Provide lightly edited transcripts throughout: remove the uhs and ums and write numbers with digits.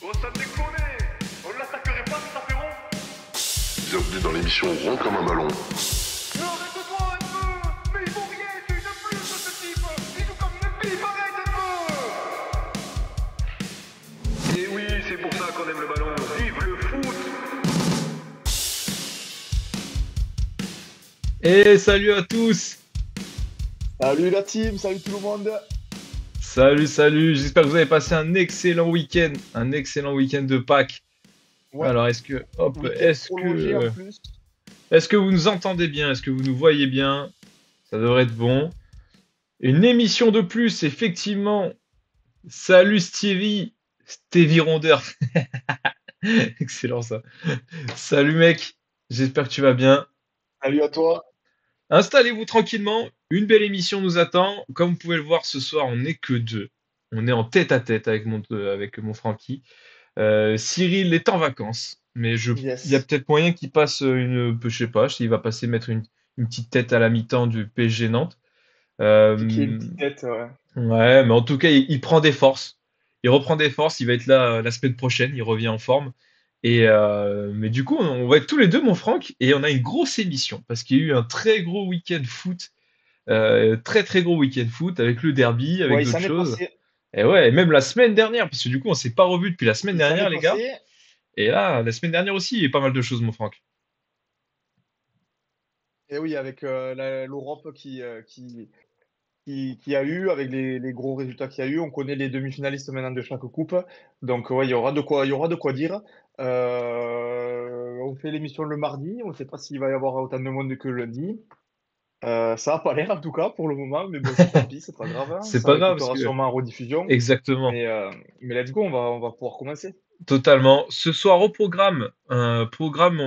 Oh, ça déconne. On l'attaquerait pas, cet apéro. Bienvenue dans l'émission Rond comme un ballon. Mais arrête-toi un peu. Mais il vaut rien, c'est une plus, ce type. Il joue comme une pipe, arrête un peu. Et oui, c'est pour ça qu'on aime le ballon. Vive le foot. Et salut à tous! Salut la team, salut tout le monde. Salut, j'espère que vous avez passé un excellent week-end de Pâques. Ouais, Alors week-end prolongé en plus. est-ce que vous nous entendez bien? Est-ce que vous nous voyez bien? Ça devrait être bon. Une émission de plus, effectivement. Salut Stevie Rondeur. Excellent ça. Salut mec, j'espère que tu vas bien. Salut à toi. Installez-vous tranquillement, une belle émission nous attend. Comme vous pouvez le voir ce soir, on n'est que deux. On est en tête à tête avec mon Francky. Cyril est en vacances, mais il y a Yes. peut-être moyen qu'il passe je sais pas, s'il va passer mettre une petite tête à la mi-temps du PSG Nantes. Piquer une Euh, petite tête, ouais. ouais, mais en tout cas, il prend des forces. Il reprend des forces, il va être là la semaine prochaine, il revient en forme. Mais du coup, on va être tous les deux, mon Franck, et on a une grosse émission parce qu'il y a eu un très gros week-end foot, très très gros week-end foot avec le derby, avec Ouais, il d'autres s'en est choses. passé. Et ouais, et même la semaine dernière, parce que du coup, on s'est pas revu depuis la semaine Il s'en est dernière, les gars. passé. Et là, la semaine dernière aussi, il y a pas mal de choses, mon Franck. Et oui, avec l'Europe qui a eu, avec les gros résultats qu'il y a eu. On connaît les demi-finalistes maintenant de chaque coupe. Donc ouais, il y aura de quoi dire. On fait l'émission le mardi. On ne sait pas s'il va y avoir autant de monde que lundi. Ça n'a pas l'air en tout cas pour le moment, mais bon, c'est tant pis, c'est pas grave, hein. C'est Ça pas grave parce écoutera que sûrement en rediffusion. exactement, Mais, euh, mais let's go, on va pouvoir commencer. totalement. Ce soir au programme, on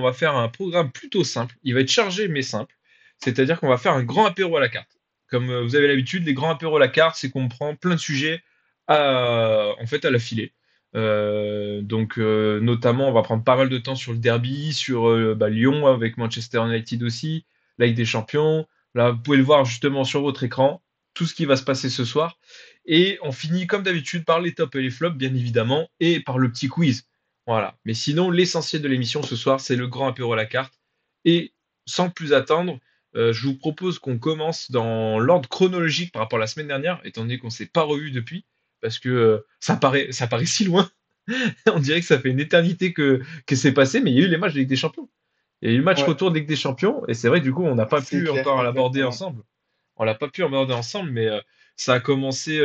va faire un programme plutôt simple. Il va être chargé mais simple. C'est-à-dire qu'on va faire un grand apéro à la carte. Comme vous avez l'habitude, les grands apéros à la carte, c'est qu'on prend plein de sujets en fait à l'affilée. Notamment, on va prendre pas mal de temps sur le derby, sur Lyon avec Manchester United aussi, la Ligue des Champions. Là, vous pouvez le voir justement sur votre écran, tout ce qui va se passer ce soir. Et on finit comme d'habitude par les tops et les flops, bien évidemment, et par le petit quiz. Voilà. Mais sinon, l'essentiel de l'émission ce soir, c'est le grand apéro à la carte. Et sans plus attendre, je vous propose qu'on commence dans l'ordre chronologique par rapport à la semaine dernière, étant donné qu'on ne s'est pas revu depuis, parce que ça paraît si loin. On dirait que ça fait une éternité que c'est passé, mais il y a eu les matchs de Ligue des Champions. Il y a eu le match Ouais, retour de Ligue des Champions, et c'est vrai que du coup, on n'a pas c'est pu clair, encore l'aborder exactement. ensemble. On l'a pas pu aborder ensemble, mais ça a commencé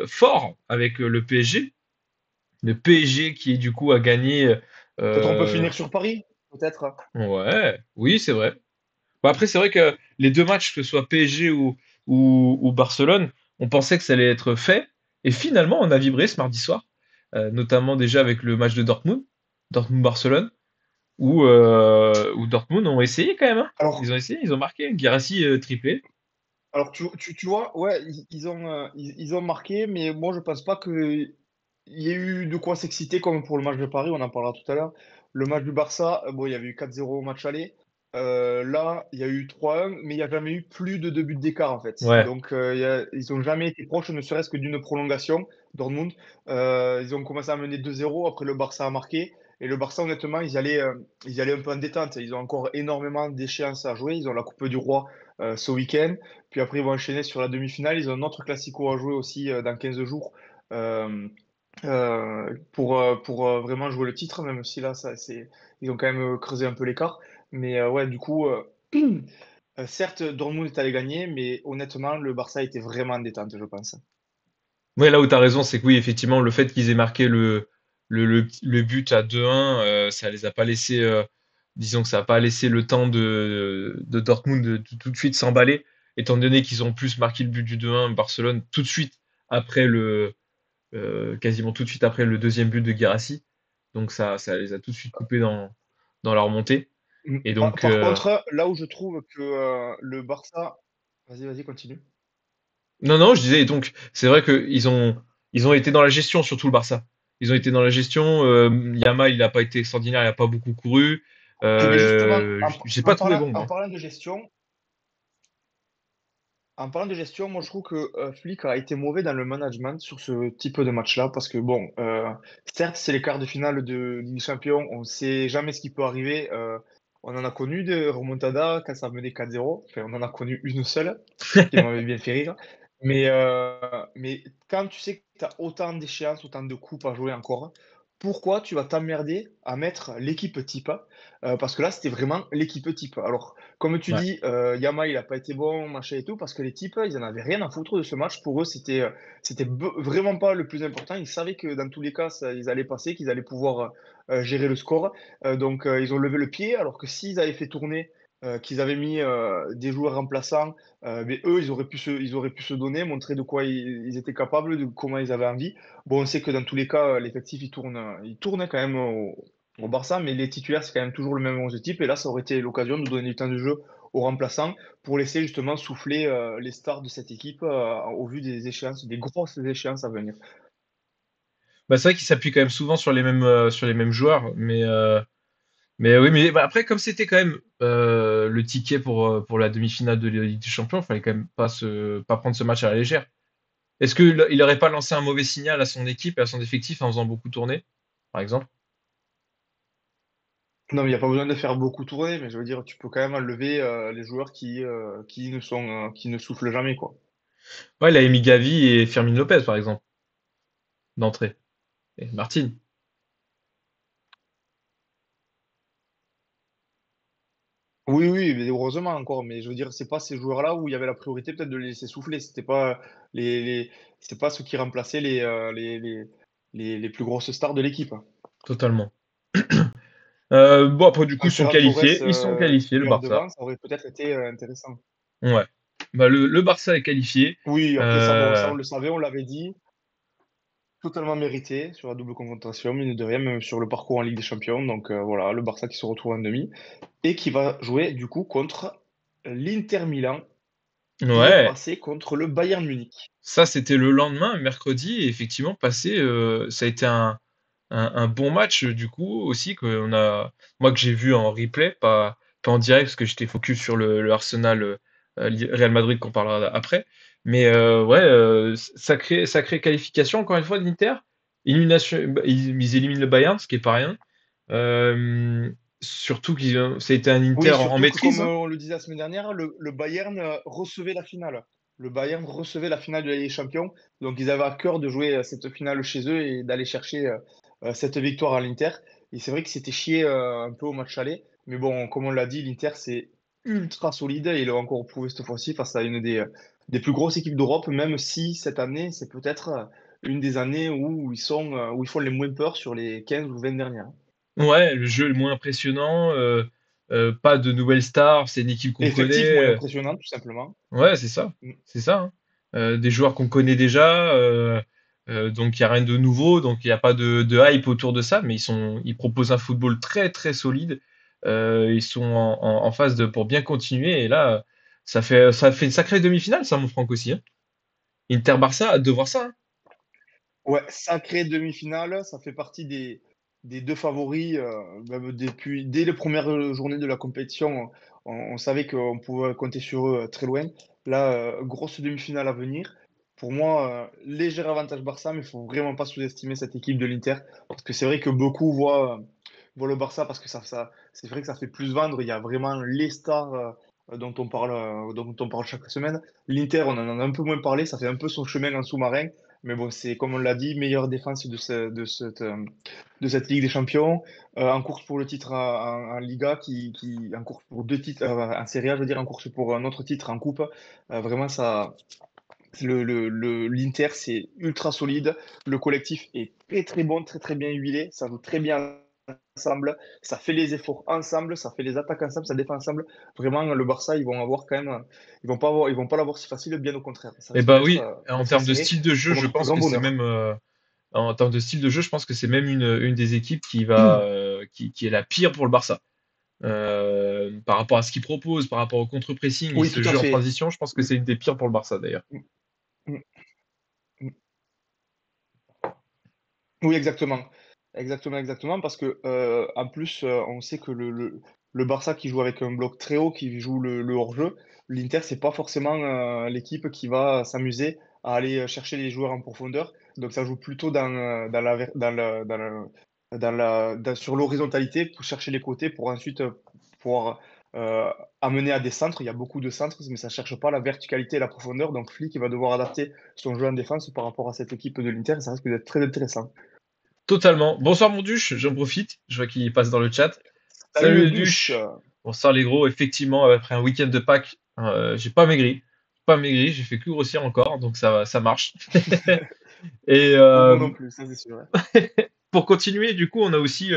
fort avec le PSG. Le PSG qui du coup a gagné. Peut-être on peut euh, finir sur Paris, peut-être. ouais, oui, c'est vrai. Bon, après, c'est vrai que les deux matchs, que ce soit PSG ou Barcelone, on pensait que ça allait être fait. Et finalement, on a vibré ce mardi soir, notamment déjà avec le match de Dortmund, Dortmund-Barcelone, où Dortmund ont essayé quand même, hein. Ils Alors, ont essayé, ils ont marqué. Guirassy triplé. tu vois, ouais, ils ont marqué, mais moi je pense pas qu'il y ait eu de quoi s'exciter comme pour le match de Paris, on en parlera tout à l'heure. Le match du Barça, bon, il y avait eu 4-0 au match aller. Là, il y a eu 3-1, mais il n'y a jamais eu plus de 2 buts d'écart en fait. Ouais, Donc, ils n'ont jamais été proches, ne serait-ce que d'une prolongation, Dortmund. Ils ont commencé à mener 2-0, après le Barça a marqué. Et le Barça, honnêtement, ils y allaient un peu en détente. Ils ont encore énormément d'échéances à jouer. Ils ont la Coupe du Roi ce week-end. Puis après, ils vont enchaîner sur la demi-finale. Ils ont un autre classico à jouer aussi dans 15 jours euh, pour vraiment jouer le titre, même si là, ils ont quand même creusé un peu l'écart. Mais ouais, du coup, certes, Dortmund est allé gagner, mais honnêtement, le Barça était vraiment en détente, je pense. ouais, là où tu as raison, c'est que oui, effectivement, le fait qu'ils aient marqué le but à 2-1, ça les a pas laissé, disons que ça n'a pas laissé le temps de Dortmund de tout de suite s'emballer, étant donné qu'ils ont plus marqué le but du 2-1, Barcelone, tout de suite après quasiment tout de suite après le deuxième but de Guirassy. Donc ça les a tout de suite coupés dans leur montée. Et Par, donc, par contre, là où je trouve que le Barça... Vas-y, vas-y, continue. non, non, je disais, donc, c'est vrai qu'ils ont été dans la gestion, surtout le Barça. Ils ont été dans la gestion. Yamal, il n'a pas été extraordinaire, il n'a pas beaucoup couru. Et bien justement, J'ai pas trouvé bon, en moi. parlant de gestion, En parlant de gestion, moi je trouve que Flick a été mauvais dans le management sur ce type de match-là parce que bon, certes c'est les quarts de finale de Ligue des Champions, on sait jamais ce qui peut arriver. On en a connu de remontada quand ça menait 4-0, enfin on en a connu une seule qui m'avait bien fait rire. Mais, euh, mais quand tu sais que tu as autant d'échéances, autant de coupes à jouer encore, pourquoi tu vas t'emmerder à mettre l'équipe type? Parce que là c'était vraiment l'équipe type. Alors comme tu Ouais. dis, Yama, il a pas été bon, machin et tout, parce que les types, ils en avaient rien à foutre de ce match. Pour eux, c'était vraiment pas le plus important. Ils savaient que dans tous les cas, ils allaient passer, qu'ils allaient pouvoir gérer le score. Donc, ils ont levé le pied, alors que s'ils avaient fait tourner, qu'ils avaient mis des joueurs remplaçants, mais eux, ils auraient pu se donner, montrer de quoi ils étaient capables, de comment ils avaient envie. Bon, on sait que dans tous les cas, l'effectif, il tourne quand même au Barça, mais les titulaires, c'est quand même toujours le même 11 type. Et là, ça aurait été l'occasion de donner du temps de jeu aux remplaçants pour laisser justement souffler les stars de cette équipe au vu des échéances, des grosses échéances à venir. Bah, c'est vrai qu'il s'appuie quand même souvent sur les mêmes joueurs, mais oui, mais bah, après, comme c'était quand même le ticket pour la demi-finale de la Ligue des Champions, il fallait quand même pas prendre ce match à la légère. Est-ce qu'il n'aurait pas lancé un mauvais signal à son équipe et à son effectif en faisant beaucoup tourner, par exemple? Non, mais il n'y a pas besoin de faire beaucoup tourner, mais je veux dire, tu peux quand même enlever les joueurs qui ne soufflent jamais, quoi. Ouais, il a mis Gavi et Fermin Lopez, par exemple, d'entrée. Et Martin. Oui, oui, mais heureusement encore, mais je veux dire, c'est pas ces joueurs-là où il y avait la priorité peut-être de les laisser souffler. C'était pas les, c'est pas ceux qui remplaçaient les plus grosses stars de l'équipe, hein. Totalement. Bon, après, du coup, Un ils sont Ferran Torres qualifiés. Ils sont qualifiés, le titulaire Barça. devant, ça aurait peut-être été intéressant. Ouais. Bah, le Barça est qualifié. Oui, après ça, bon, ça Euh, on le savait, on l'avait dit, totalement mérité sur la double confrontation, mine de rien, même sur le parcours en Ligue des Champions. Donc voilà, le Barça qui se retrouve en demi et qui va jouer du coup contre l'Inter Milan, qui est ouais. passé contre le Bayern Munich. Ça, c'était le lendemain, mercredi, et effectivement, ça a été un bon match, du coup, aussi, moi, que j'ai vu en replay, pas en direct, parce que j'étais focus sur le Arsenal, Real Madrid, qu'on parlera après. Mais ouais, sacrée qualification, encore une fois, de l'Inter. Élimination, bah, ils éliminent le Bayern, ce qui est pas rien. Euh, Surtout ça a été un Inter Oui, en surtout que maîtrise, comme hein. on le disait la semaine dernière, le Bayern recevait la finale. Le Bayern recevait la finale de la Ligue des Champions, donc ils avaient à cœur de jouer cette finale chez eux et d'aller chercher cette victoire à l'Inter. Et c'est vrai que c'était chié un peu au match aller, mais bon, comme on l'a dit, l'Inter c'est ultra solide et ils l'ont encore prouvé cette fois-ci face à une des plus grosses équipes d'Europe, même si cette année c'est peut-être une des années où ils font les moins peur sur les 15 ou 20 dernières. Ouais, le jeu est le moins impressionnant, pas de nouvelles stars, c'est une équipe qu'on Effectif moins connaît. impressionnant, tout simplement. Ouais, c'est ça, Mm. c'est ça, hein. Des joueurs qu'on connaît déjà, donc il y a rien de nouveau, donc il y a pas de hype autour de ça, mais ils proposent un football très très solide. Ils sont en phase pour bien continuer, et là, ça fait une sacrée demi-finale, ça, mon Franck aussi, hein. Inter-Barça, hâte de voir ça, hein. Ouais, sacré demi-finale, ça fait partie des deux favoris. Même dès les premières journées de la compétition, on savait qu'on pouvait compter sur eux très loin. Là, grosse demi-finale à venir. Pour moi, léger avantage Barça, mais il faut vraiment pas sous-estimer cette équipe de l'Inter. Parce que c'est vrai que beaucoup voient le Barça parce que c'est vrai que ça fait plus vendre. Il y a vraiment les stars dont on parle chaque semaine. L'Inter, on en a un peu moins parlé, ça fait un peu son chemin en sous-marin. Mais bon, c'est comme on l'a dit, meilleure défense de cette Ligue des Champions, en course pour le titre en Liga, en course pour deux titres, en Serie A, je veux dire, en course pour un autre titre en Coupe. Vraiment, l'Inter, c'est ultra solide. Le collectif est très très bon, très très bien huilé. Ça joue très bien ensemble. Ça fait les efforts ensemble. Ça fait les attaques ensemble. Ça défend ensemble. Vraiment, le Barça, ils vont avoir quand même, ils vont pas l'avoir si facile. Bien au contraire, ça Et risque bah oui, en d'être termes de serré style de jeu, pour je notre plus pense grand que c'est bonheur. même en termes de style de jeu, je pense que c'est même une des équipes qui est la pire pour le Barça. Par rapport à ce qu'il propose, par rapport au contre-pressing et Oui, ce tout à jeu en fait. transition, je pense que c'est une des pires pour le Barça d'ailleurs. Mm, mm, mm. Oui, exactement. Exactement, exactement. Parce que, en plus, on sait que le Barça qui joue avec un bloc très haut, qui joue le hors-jeu, l'Inter, c'est pas forcément l'équipe qui va s'amuser à aller chercher les joueurs en profondeur. Donc ça joue plutôt dans la, ver- dans la, dans- sur l'horizontalité pour chercher les côtés pour ensuite pouvoir amener à des centres. Il y a beaucoup de centres, mais ça cherche pas la verticalité et la profondeur. Donc Flick il va devoir adapter son jeu en défense par rapport à cette équipe de l'Inter. Ça risque d'être très intéressant. Totalement. Bonsoir mon Duche, j'en profite. Je vois qu'il passe dans le chat. Salut Salut le les douche. Duches. Bonsoir les gros. Effectivement, après un week-end de Pâques, j'ai pas maigri. Pas maigri, j'ai fait que grossir encore, donc ça marche. Et Moi non plus, ça c'est sûr. Ouais. pour continuer, du coup, on a aussi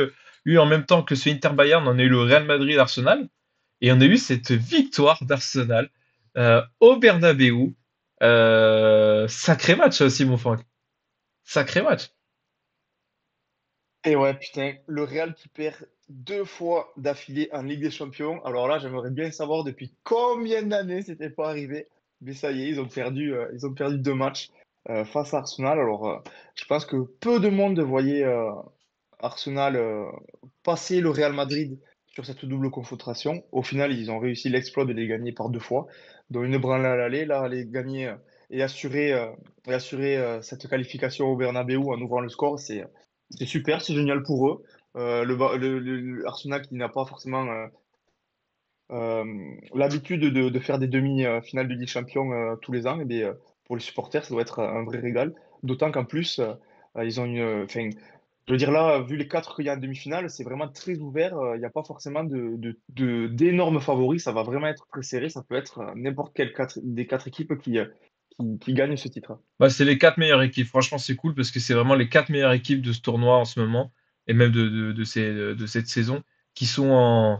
eu en même temps que ce Inter Bayern, on a eu le Real Madrid Arsenal. Et on a eu cette victoire d'Arsenal au Bernabeu. Sacré match aussi, mon Franck. Sacré match. Et ouais, putain, le Real qui perd 2 fois d'affilée en Ligue des Champions. Alors là, j'aimerais bien savoir depuis combien d'années c'était pas arrivé. Mais ça y est, ils ont perdu 2 matchs face à Arsenal. Alors, je pense que peu de monde voyait Arsenal passer le Real Madrid sur cette double confrontation. Au final, ils ont réussi l'exploit de les gagner par 2 fois. Donc une branle à l'aller, là, les gagner et assurer cette qualification au Bernabeu en ouvrant le score, c'est super, c'est génial pour eux. Le Arsenal qui n'a pas forcément l'habitude de faire des demi-finales de Ligue des Champions tous les ans, et bien, pour les supporters, ça doit être un vrai régal. D'autant qu'en plus, ils ont enfin, je veux dire là, vu les 4 qu'il y a en demi-finale, c'est vraiment très ouvert. Il n'y a pas forcément d'énormes favoris. Ça va vraiment être très serré. Ça peut être n'importe quelle des 4 équipes qui gagnent ce titre. Bah, c'est les 4 meilleures équipes. Franchement, c'est cool parce que c'est vraiment les 4 meilleures équipes de ce tournoi en ce moment et même de cette saison qui sont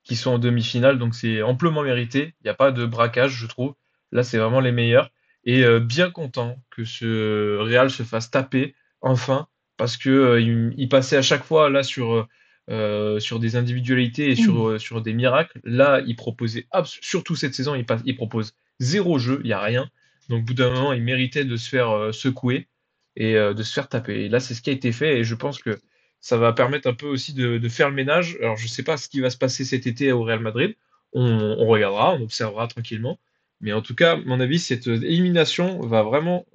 qui sont en demi-finale. Donc c'est amplement mérité. Il n'y a pas de braquage, je trouve. Là, c'est vraiment les meilleurs. Et bien content que ce Real se fasse taper enfin parce que il passait à chaque fois là sur des individualités et sur des miracles. Là, il proposait surtout cette saison, il propose zéro jeu, il n'y a rien. Donc, au bout d'un moment, il méritait de se faire secouer et de se faire taper. Et là, c'est ce qui a été fait. Et je pense que ça va permettre un peu aussi de faire le ménage. Alors, je ne sais pas ce qui va se passer cet été au Real Madrid. On regardera, on observera tranquillement. Mais en tout cas, à mon avis, cette élimination va vraiment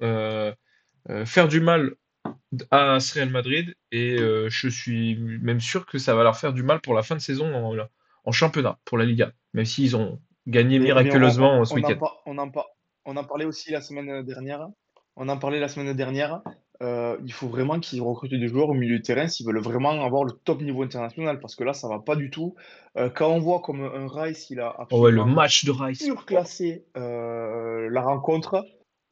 faire du mal à ce Real Madrid. Et je suis même sûr que ça va leur faire du mal pour la fin de saison en championnat, pour la Liga. Même s'ils ont gagné Mais miraculeusement ce week-end. on en parlait aussi la semaine dernière. On en parlait la semaine dernière. Il faut vraiment qu'ils recrutent des joueurs au milieu de terrain s'ils veulent vraiment avoir le top niveau international. Parce que là, ça va pas du tout. Quand on voit comme un Rice, il a Oh ouais, le absolument match de Rice. surclassé la rencontre.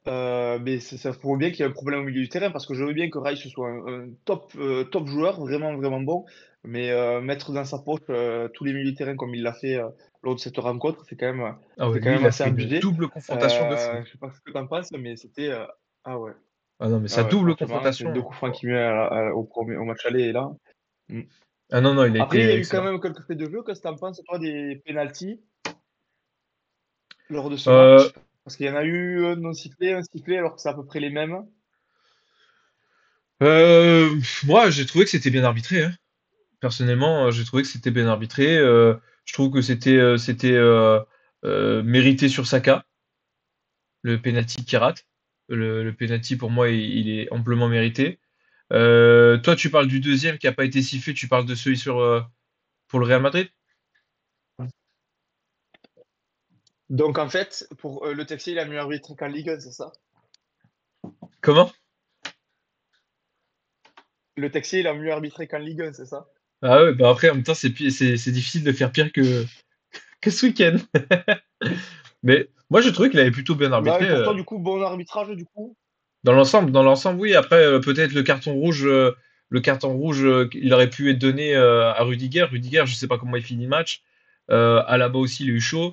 Mais ça prouve bien qu'il y a un problème au milieu du terrain parce que je veux bien que Rice soit un top joueur, vraiment, vraiment bon. Mais mettre dans sa poche tous les milieux de terrain comme il l'a fait lors de cette rencontre, Ah ouais, c'est quand lui, même il a assez fait une abusé. double confrontation de fou. Je sais pas ce que tu en penses, mais c'était. Ah ouais. Ah non, mais sa Ah ouais, double franchement, c'est deux confrontation. coups francs qu'il met au match aller et là. Mm. Ah non, non, il a Après, il y a été eu quand excellent. même quelques faits de jeu. Qu'est-ce que tu en penses, toi, des pénaltys lors de ce Euh, match? Parce qu'il y en a eu un non sifflé, un sifflé, alors que c'est à peu près les mêmes. moi, j'ai trouvé que c'était bien arbitré, hein. Personnellement, j'ai trouvé que c'était bien arbitré. Je trouve que c'était mérité sur Saka, le penalty qui rate. Le penalty, pour moi, il est amplement mérité. Toi, tu parles du deuxième qui n'a pas été sifflé, tu parles de celui pour le Real Madrid? Donc, en fait, pour le Texier, il a mieux arbitré qu'en Ligue 1, c'est ça? Comment? Le Texier, il a mieux arbitré qu'en Ligue 1, c'est ça? Ah ouais, bah après, en même temps, c'est difficile de faire pire que ce week-end. Mais moi, j'ai trouvé qu'il avait plutôt bien Bah, arbitré. et pour toi, du coup, bon arbitrage, du coup? Dans l'ensemble, oui. Après, peut-être le carton rouge, il aurait pu être donné à Rudiger. Rudiger, je sais pas comment il finit le match. Alaba aussi, il a eu chaud.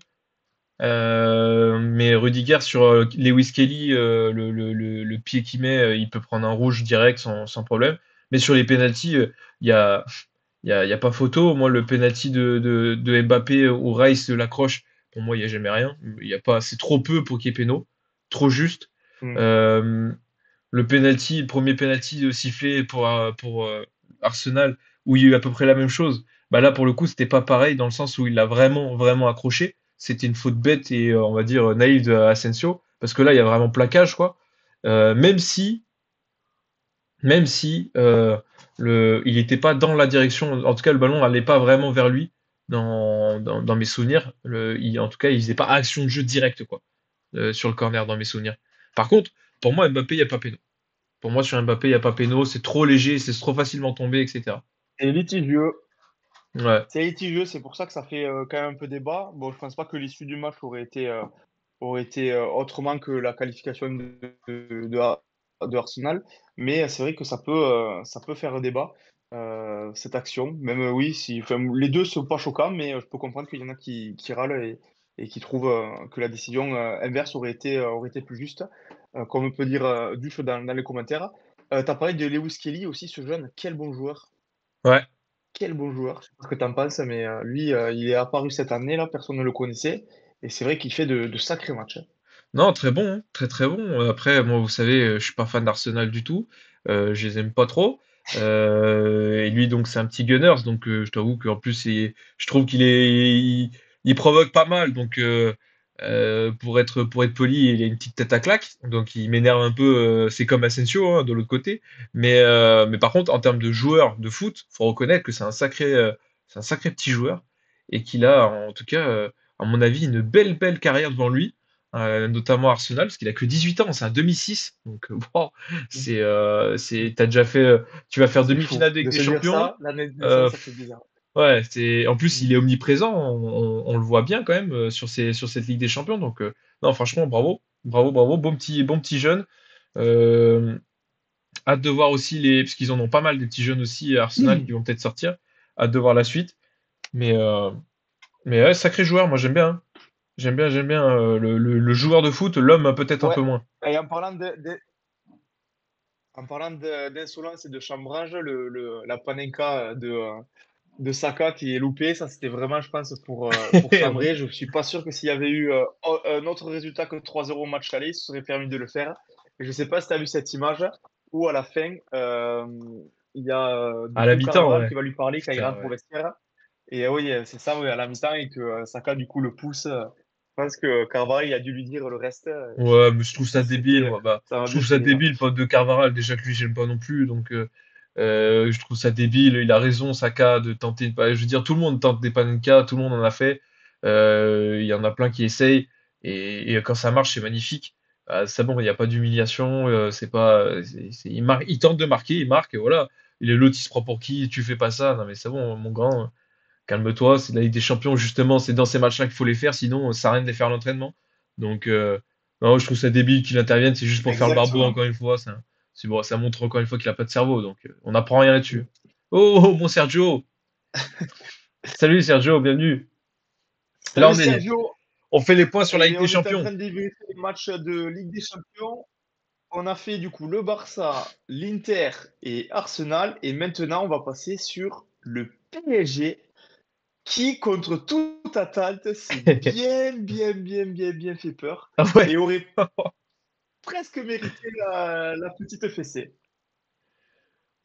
Mais Rudiger sur Lewis Kelly, le pied qu'il met, il peut prendre un rouge direct sans problème. Mais sur les pénaltys, il y a, y a pas photo. Moi, le penalty de Mbappé où Rice l'accroche, pour moi, il n'y a jamais rien. Il y a pas, c'est trop peu pour qu'il y ait péno. Trop juste. Hmm. Euh, le premier penalty sifflé pour Arsenal, où il y a eu à peu près la même chose. Bah là, pour le coup, c'était pas pareil dans le sens où il l'a vraiment, vraiment accroché. c'était une faute bête et on va dire naïve de Asensio, parce que là, il y a vraiment plaquage, quoi. Même si, il n'était pas dans la direction, en tout cas, le ballon n'allait pas vraiment vers lui dans mes souvenirs. En tout cas, il faisait pas action de jeu directe, quoi, sur le corner dans mes souvenirs. Par contre, pour moi, Mbappé, il n'y a pas péno. Pour moi, sur Mbappé, il n'y a pas péno, c'est trop léger, c'est trop facilement tombé, etc. C'est litigieux. Ouais. C'est litigieux, c'est pour ça que ça fait quand même un peu débat. Bon, je pense pas que l'issue du match aurait été autrement que la qualification de Arsenal, mais c'est vrai que ça peut faire débat, cette action. Même oui, enfin, les deux sont pas choquants, mais je peux comprendre qu'il y en a qui râlent et qui trouvent que la décision inverse aurait été plus juste, comme on peut dire Duf dans les commentaires. Tu as parlé de Lewis Kelly aussi, ce jeune, quel bon joueur. Ouais. Quel bon joueur, je sais pas ce que tu en penses, mais lui, il est apparu cette année, là, personne ne le connaissait, et c'est vrai qu'il fait de sacrés matchs, hein. Non, très bon, hein, très très bon. Après, moi, vous savez, je suis pas fan d'Arsenal du tout. Je les aime pas trop. Et lui, donc, c'est un petit Gunners. Donc, je t'avoue qu'en plus, je trouve il provoque pas mal. Donc, pour être poli, il a une petite tête à claque. Donc, il m'énerve un peu. C'est comme Asensio, hein, de l'autre côté. Mais par contre, en termes de joueur de foot, faut reconnaître que c'est un sacré petit joueur et qu'il a, en tout cas, à mon avis, une belle belle carrière devant lui, notamment Arsenal, parce qu'il a que 18 ans, c'est un 2006. Donc, wow, t'as déjà fait, tu vas faire C'est fou. demi-finale de Ligue De des se dire Champions. ça, l'année de Euh, naissance, ça fait bizarre. ouais, en plus, il est omniprésent, on le voit bien quand même sur cette Ligue des Champions. Donc, non, franchement, bravo, bravo, bravo, bon petit jeune. Euh, Hâte de voir aussi parce qu'ils en ont pas mal des petits jeunes aussi à Arsenal qui vont peut-être sortir. Hâte de voir la suite. Mais, euh, mais ouais, sacré joueur, moi j'aime bien, hein. J'aime bien le joueur de foot, l'homme peut-être un Ouais, peu moins. et en parlant d'insolence et de chambrage, la panenka de Saka qui est loupé, ça c'était vraiment, je pense, pour chambrer. Je suis pas sûr que s'il y avait eu un autre résultat que 3-0 au match aller, il se serait permis de le faire. Et je sais pas si tu as vu cette image où à la fin, il y a du À la coup mi-temps, Carvajal ouais. qui va lui parler quand il Putain, rentre au ouais. vestiaire. Et oui, c'est ça, oui, à la mi-temps, et que Saka du coup le pousse. Je pense que Carvajal il a dû lui dire le reste. Ouais, mais je trouve ça débile, C'était, moi. Bah, ça m'a je bien trouve fait ça rire. débile, pote de Carvaral. Déjà que lui, j'aime pas non plus. Donc, je trouve ça débile. Il a raison, Saka, de tenter Je veux dire, tout le monde tente des panenka, tout le monde en a fait. Il y en a plein qui essayent. Et quand ça marche, c'est magnifique. C'est bon, il n'y a pas d'humiliation. C'est pas, il tente de marquer, il marque, et voilà. Il est l'autre, il se prend pour qui? Tu fais pas ça. Non, mais c'est bon, mon grand. Calme-toi, c'est la Ligue des Champions, justement, c'est dans ces matchs-là qu'il faut les faire, sinon ça sert à rien de les faire à l'entraînement. Donc, non, je trouve ça débile qu'il intervienne, c'est juste pour faire le barbeau Exactement. encore une fois. Bon, ça montre encore une fois qu'il a pas de cerveau, donc on n'apprend rien là-dessus. Oh, oh, mon Sergio! Salut Sergio, bienvenue. Là, Salut Sergio. on fait les points sur la Ligue Et des on est en Champions. train de débriefer les matchs de Ligue des Champions. On a fait du coup le Barça, l'Inter et Arsenal. Et maintenant, on va passer sur le PSG qui, contre toute attente, s'est bien fait peur Ah ouais. et aurait presque mérité la petite fessée.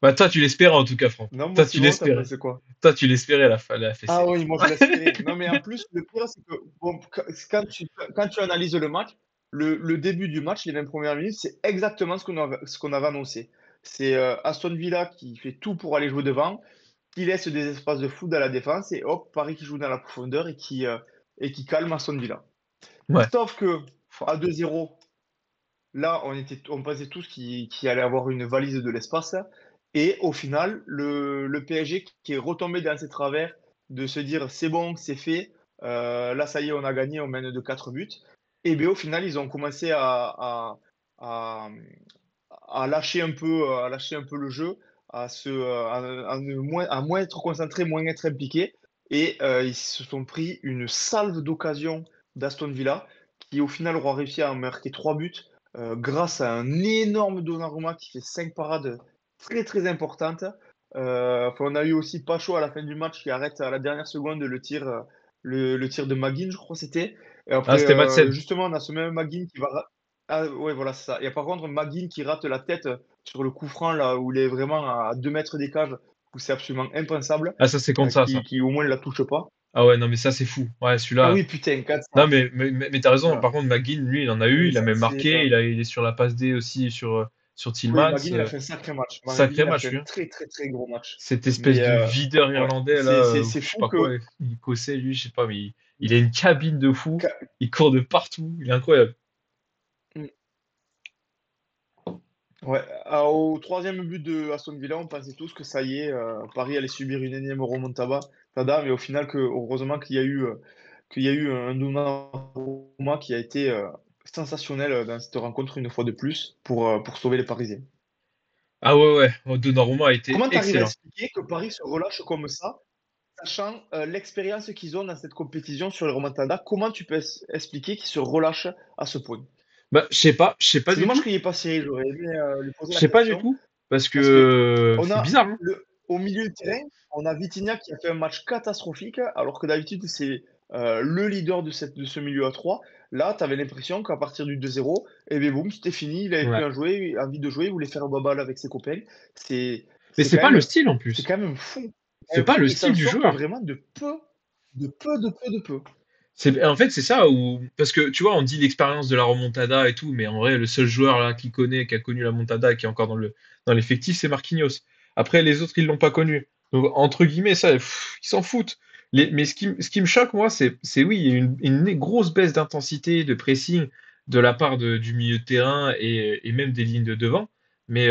Bah, toi, tu l'espérais en tout cas, Franck. Non, moi, Toi, tu Simon, t'en l'espérais. penses quoi? Toi, tu l'espérais la Ah fessée. oui, moi, je l'espérais. Non, mais en plus, le pire, c'est que bon, quand tu analyses le match, le début du match, les 20 premières minutes, c'est exactement ce qu'on avait annoncé. C'est Aston Villa qui fait tout pour aller jouer devant, qui laisse des espaces de foot à la défense, et hop, Paris qui joue dans la profondeur et qui calme Aston Villa. Ouais. Sauf que à 2-0, là, on pensait tous qu'il allait avoir une valise de l'espace. Et au final, le PSG qui est retombé dans ses travers de se dire c'est bon, c'est fait, là ça y est, on a gagné, on mène de 4 buts. Et bien au final, ils ont commencé à, à lâcher un peu le jeu, à moins être concentré, moins être impliqué. Et ils se sont pris une salve d'occasions d'Aston Villa qui au final aura réussi à marquer 3 buts grâce à un énorme Donnarumma qui fait 5 parades très très importantes. Enfin, on a eu aussi Pacho à la fin du match qui arrête à la dernière seconde le tir de Maguine, je crois que c'était. Et Ah, après, c'était Madsen. justement, on a ce même Maguine qui va. Ah ouais, voilà, c'est ça. Il y a par contre Maguine qui rate la tête sur le coup franc, là où il est vraiment à 2 mètres des cages, où c'est absolument impensable, Ah, ça, c'est contre ça, ça. qui au moins ne la touche pas. Ah ouais, non, mais ça, c'est fou. Ouais, Ah celui-là. oui, putain, Non, 400. mais t'as raison. Voilà. Par contre, McGinn, lui, il en a Non, eu. mais Il a ça, même c'est. marqué. Il est sur la passe D aussi sur Oui, Tillmans. McGinn, il a fait un sacré match. McGinn, Sacré il a fait match, un lui, hein. très, très, très gros match. Cette espèce Mais de videur ouais, irlandais, là, c'est je sais fou pas que. quoi. Il cossait, lui, je sais pas, mais il a une cabine de fou. Il court de partout. Il est incroyable. Ouais, au troisième but de Aston Villa, on pensait tous que ça y est, Paris allait subir une énième remontada, mais au final, heureusement qu'il y a eu un Donnarumma qui a été sensationnel dans cette rencontre une fois de plus pour sauver les Parisiens. Ah ouais, ouais. Donnarumma a été Comment tu arrives à excellent. expliquer que Paris se relâche comme ça, sachant l'expérience qu'ils ont dans cette compétition sur les remontadas? Comment tu peux expliquer qu'ils se relâchent à ce point? Bah, je sais pas C'est du dommage tout. qu'il n'y ait pas Cyril, j'aurais aimé lui poser Je la sais pas du question. tout. Parce Parce que que on c'est a bizarre, hein. au milieu de terrain, on a Vitinha qui a fait un match catastrophique, alors que d'habitude, c'est le leader de ce milieu à 3. Là, tu avais l'impression qu'à partir du 2-0, et bien boum, c'était fini, il avait plus Ouais. envie de jouer, il voulait faire un balle avec ses copains. C'est Mais c'est c'est quand pas le même, style en c'est quand plus. même fou. C'est pas le Ils s'en style du sortent joueur. vraiment de peu, de peu, de peu, de peu. En fait, c'est ça où, parce que tu vois, on dit l'expérience de la remontada et tout, mais en vrai, le seul joueur là qui a connu la montada et qui est encore dans l'effectif, c'est Marquinhos. Après, les autres, ils l'ont pas connu. Donc, entre guillemets, ça, ils s'en foutent. Mais ce qui me choque, moi, c'est oui, il y a une grosse baisse d'intensité, de pressing de la part du milieu de terrain et même des lignes de devant. Mais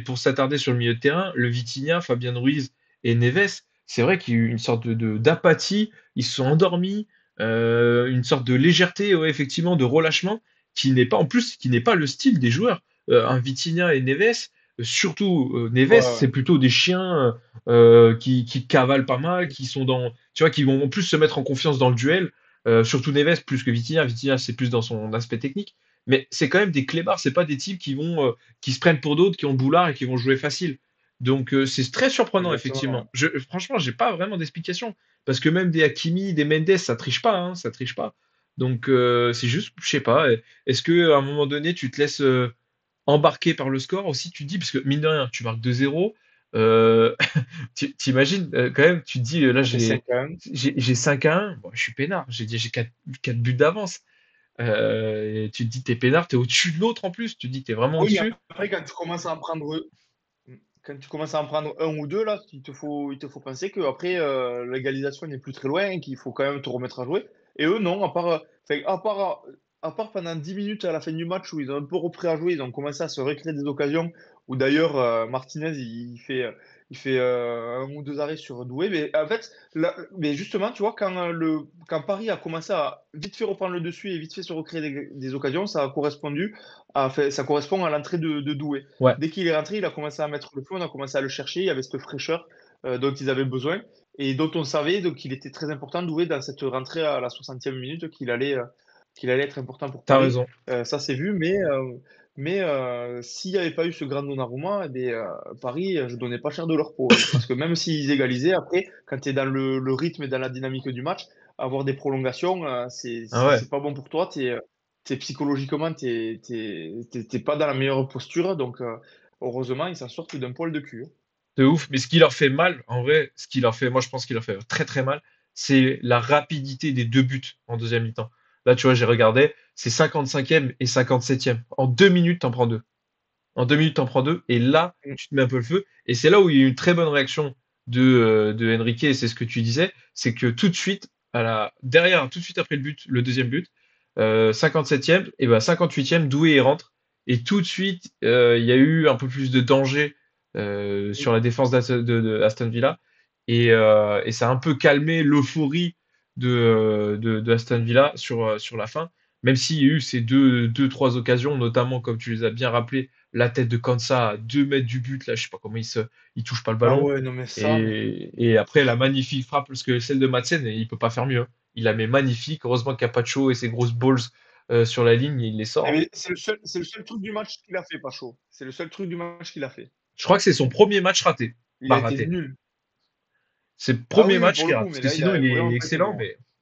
pour s'attarder sur le milieu de terrain, le Vitinha, Fabien Ruiz et Neves, c'est vrai qu'il y a eu une sorte d'apathie. Ils se sont endormis, une sorte de légèreté, ouais, effectivement, de relâchement, qui n'est pas, en plus, qui n'est pas le style des joueurs. Un Vitinha et Neves, surtout Ouais, Neves, ouais. c'est plutôt des chiens qui cavalent pas mal, qui sont tu vois, qui vont en plus se mettre en confiance dans le duel. Surtout Neves plus que Vitinha. Vitinha, c'est plus dans son aspect technique. Mais c'est quand même des clébards, c'est pas des types qui se prennent pour d'autres, qui ont le boulard et qui vont jouer facile. Donc c'est très surprenant, Exactement. effectivement. Franchement, j'ai pas vraiment d'explication. Parce que même des Hakimi, des Mendes, ça triche pas, hein, ça triche pas. Donc c'est juste, je sais pas. Est-ce que à un moment donné, tu te laisses embarquer par le score aussi, tu te dis, parce que mine de rien, tu marques 2-0, euh, t'imagines quand même, tu te dis, là Ça fait 5 ans. j'ai 5-1, bon, je suis peinard, j'ai 4 buts d'avance. Et tu te dis, t'es peinard, t'es au-dessus de l'autre en plus, tu te dis que t'es vraiment Oui, mais au-dessus. après, quand tu commences à en prendre un ou deux, là, il te faut penser que après l'égalisation n'est plus très loin, et qu'il faut quand même te remettre à jouer. Et eux, non, à part pendant 10 minutes à la fin du match où ils ont un peu repris à jouer, ils ont commencé à se recréer des occasions, où d'ailleurs Martinez, il fait un ou deux arrêts sur Doué. Mais en fait, là, mais justement, tu vois, quand Paris a commencé à vite fait reprendre le dessus et vite fait se recréer des occasions, ça correspond à l'entrée de Doué. Ouais, Dès qu'il est rentré, il a commencé à mettre le feu, on a commencé à le chercher. Il y avait cette fraîcheur dont ils avaient besoin et dont on savait donc, qu'il était très important Doué dans cette rentrée à la 60e minute, qu'il allait être important pour t'as Paris. raison. Ça s'est vu, mais s'il n'y avait pas eu ce grand Donnarumma, eh bien, Paris, je donnais pas cher de leur peau, hein. Parce que même s'ils égalisaient, après, quand tu es dans le rythme et dans la dynamique du match, avoir des prolongations, Ah ouais. c'est pas bon pour toi. Psychologiquement, t'es pas dans la meilleure posture. Donc, heureusement, ils s'en sortent d'un poil de cul, hein. De ouf. Mais ce qui leur fait mal, en vrai, moi je pense qu'il leur fait très très mal, c'est la rapidité des deux buts en deuxième mi-temps. Là, tu vois, j'ai regardé, c'est 55e et 57e. En 2 minutes, t'en prends deux. En 2 minutes, t'en prends deux. Et là, Mm. tu te mets un peu le feu. Et c'est là où il y a eu une très bonne réaction de Enrique, et c'est ce que tu disais, c'est que tout de suite, derrière, tout de suite après le deuxième but, 57e, et ben 58e, Doué il rentre. Et tout de suite, il y a eu un peu plus de danger sur la défense de Aston Villa. Et ça a un peu calmé l'euphorie de Aston Villa sur la fin. Même s'il y a eu ces trois occasions, notamment, comme tu les as bien rappelé, la tête de Kansa à 2 mètres du but, là, je sais pas comment il touche pas le Ah ballon. ouais, non, mais ça, mais Et c'est après, la fou. magnifique frappe, parce que celle de Madsen, il peut pas faire mieux, hein. Il la met magnifique. Heureusement Capacho et ses grosses balls sur la ligne, il les sort. Mais c'est le seul truc du match qu'il a fait, Pacho. C'est le seul truc du match qu'il a fait. Je crois que c'est son premier match raté. Il Pas a été raté. nul. C'est le Ah premier oui, oui, match pour qu'il le rate. coup, Parce mais que là, il sinon, a il est vraiment pas été excellent. bon, hein.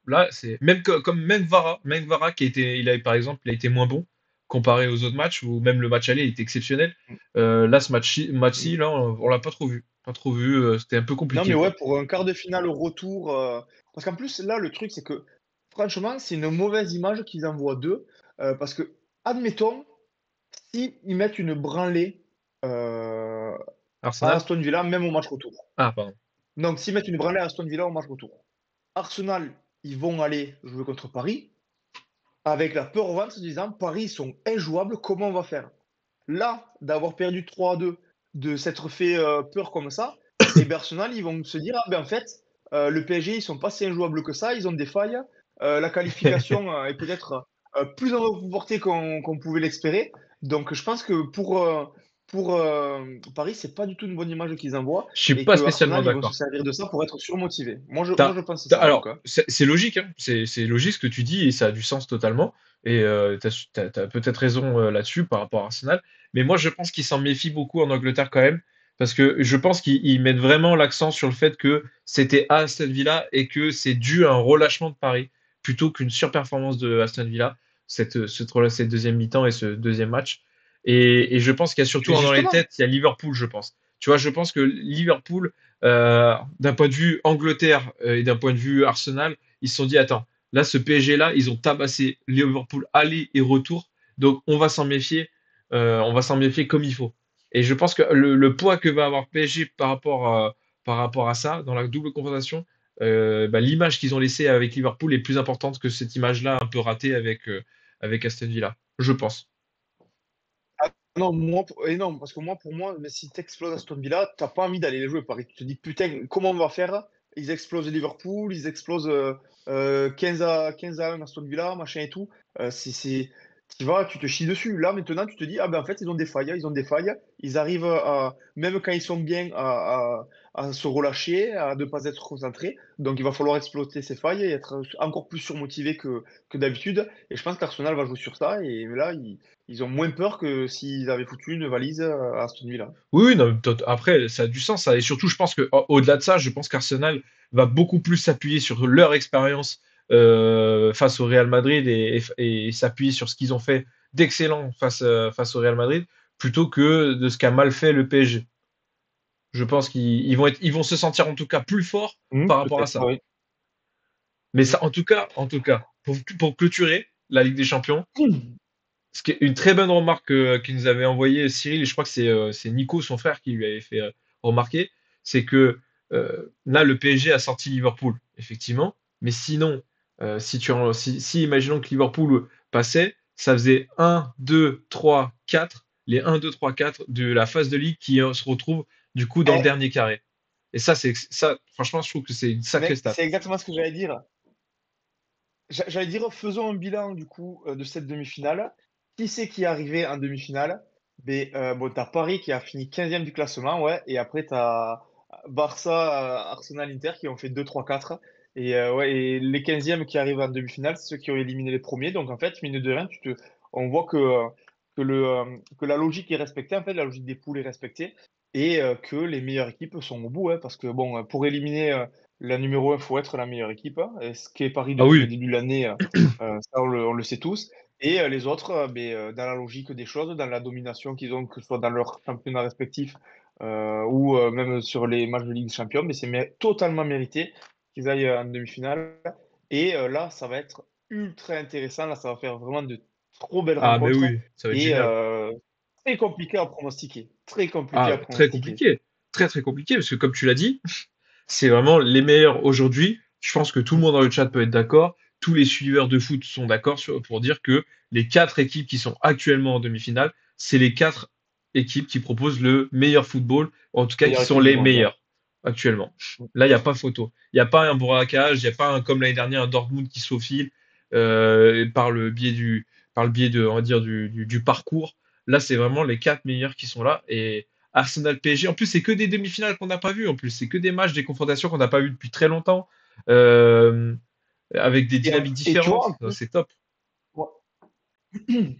Mais là, c'est même comme Mengvara qui a été, il avait par exemple, il a été moins bon. comparé aux autres matchs, où même le match aller était exceptionnel. Mm. Là, ce match-ci, là, on l'a pas trop vu. Pas trop vu, c'était un peu Non, mais compliqué, ouais, quoi. pour un quart de finale au retour. Parce qu'en plus, là, le truc, c'est que franchement, c'est une mauvaise image qu'ils envoient d'eux. Parce que, admettons, si ils mettent une branlée à Arsenal? Aston Villa, même au match retour. Ah, pardon. Donc, s'ils mettent une branlée à Aston Villa au match retour, Arsenal, ils vont aller jouer contre Paris avec la peur au ventre, se disant Paris, ils sont injouables, comment on va faire? Là, d'avoir perdu 3-2, de s'être fait peur comme ça, et bien Arsenal, ils vont se dire ah ben en fait, le PSG, ils sont pas si injouables que ça, ils ont des failles. La qualification est peut-être plus en notre portée qu'on pouvait l'espérer. Donc je pense que pour Paris, c'est pas du tout une bonne image qu'ils envoient Je suis et pas que spécialement Arsenal, ils vont se d'accord. servir de ça pour être surmotivés. Moi, je pense ça en tout Alors, cas. c'est logique, hein. C'est logique ce que tu dis et ça a du sens totalement. Et t'as peut-être raison là-dessus par rapport à Arsenal. Mais moi, je pense qu'ils s'en méfient beaucoup en Angleterre quand même. Parce que je pense qu'ils mettent vraiment l'accent sur le fait que c'était à Aston Villa et que c'est dû à un relâchement de Paris plutôt qu'une surperformance de Aston Villa, cette deuxième mi-temps et ce deuxième match. Et je pense qu'il y a surtout Mais dans les justement, têtes, il y a Liverpool, je pense. Tu vois, je pense que Liverpool, d'un point de vue Angleterre et d'un point de vue Arsenal, ils se sont dit, attends, là, ce PSG-là, ils ont tabassé Liverpool aller et retour, donc on va s'en méfier comme il faut. Et je pense que le poids que va avoir PSG par rapport à ça, dans la double confrontation, bah, l'image qu'ils ont laissée avec Liverpool est plus importante que cette image-là un peu ratée avec Aston Villa, je pense. non, et non, parce que moi, pour moi, mais si tu exploses Aston Villa, t'as pas envie d'aller les jouer Paris. Tu te dis, putain, comment on va faire? Ils explosent Liverpool, ils explosent 15 à 1 Aston Villa, machin et tout. Tu vas, tu te chies dessus. Là, maintenant, tu te dis, ah ben en fait, ils ont des failles, ils ont des failles. Ils arrivent à, même quand ils sont bien, à se relâcher, à ne pas être concentrés. Donc, il va falloir exploiter ces failles et être encore plus surmotivé que d'habitude. Et je pense qu'Arsenal va jouer sur ça. Et là, ils ont moins peur que s'ils avaient foutu une valise à Aston Villa. Oui, oui, non, après, ça a du sens, ça. Et surtout, je pense que au-delà de ça, je pense qu'Arsenal va beaucoup plus s'appuyer sur leur expérience face au Real Madrid et s'appuyer sur ce qu'ils ont fait d'excellent face au Real Madrid, plutôt que de ce qu'a mal fait le PSG. Je pense ils vont se sentir en tout cas plus forts par rapport à Peut-être, ça. oui. Mais ça, en tout cas, pour clôturer la Ligue des Champions, ce qui est une très bonne remarque qu'il nous avait envoyé Cyril, et je crois que c'est Nico, son frère, qui lui avait fait remarquer, c'est que là, le PSG a sorti Liverpool, effectivement, mais sinon, si imaginons que Liverpool passait, ça faisait 1, 2, 3, 4, les 1, 2, 3, 4 de la phase de ligue qui se retrouvent du coup dans le Eh, dernier carré. Et ça, franchement, je trouve que c'est une sacrée mec, stat. c'est exactement ce que j'allais dire. J'allais dire, faisons un bilan du coup de cette demi-finale. Qui c'est qui est arrivé en demi-finale? Bon, t'as Paris qui a fini 15e du classement, ouais, et après t'as Barça, Arsenal, Inter qui ont fait 2, 3, 4. Ouais, et les 15e qui arrivent en demi-finale, c'est ceux qui ont éliminé les premiers. Donc en fait, mine de rien, on voit que la logique est respectée, en fait, la logique des poules est respectée, et que les meilleures équipes sont au bout, hein, parce que bon, pour éliminer la numéro 1, il faut être la meilleure équipe, hein, et ce qui est Paris Ah depuis le oui, début de l'année, ça on le sait tous. Et les autres, dans la logique des choses, dans la domination qu'ils ont, que ce soit dans leur championnat respectif ou même sur les matchs de Ligue des Champions, mais totalement mérité qu'ils aillent en demi-finale. Et là, ça va être ultra intéressant. Là, ça va faire vraiment de trop belles ah mais rencontres oui, ça va être et génial. très compliqué à pronostiquer. Très compliqué Ah, à très pronostiquer. compliqué. Très, très compliqué, parce que comme tu l'as dit, c'est vraiment les meilleurs aujourd'hui. Je pense que tout le monde dans le chat peut être d'accord. Tous les suiveurs de foot sont d'accord pour dire que les quatre équipes qui sont actuellement en demi-finale, c'est les quatre équipes qui proposent le meilleur football, ou en tout cas qui Meilleure sont équipe du les monde, ouais. meilleurs actuellement. Là, il n'y a pas photo. Il n'y a pas un braquage, il n'y a pas un, comme l'année dernière, un Dortmund qui se faufile par le biais de, on va dire, du parcours. Là, c'est vraiment les quatre meilleurs qui sont là. Et Arsenal PSG. En plus, c'est que des demi-finales qu'on n'a pas vues. En plus, c'est que des matchs, des confrontations qu'on n'a pas vues depuis très longtemps, euh, avec des dynamiques Et tu vois, différentes. en plus, C'est top. ouais,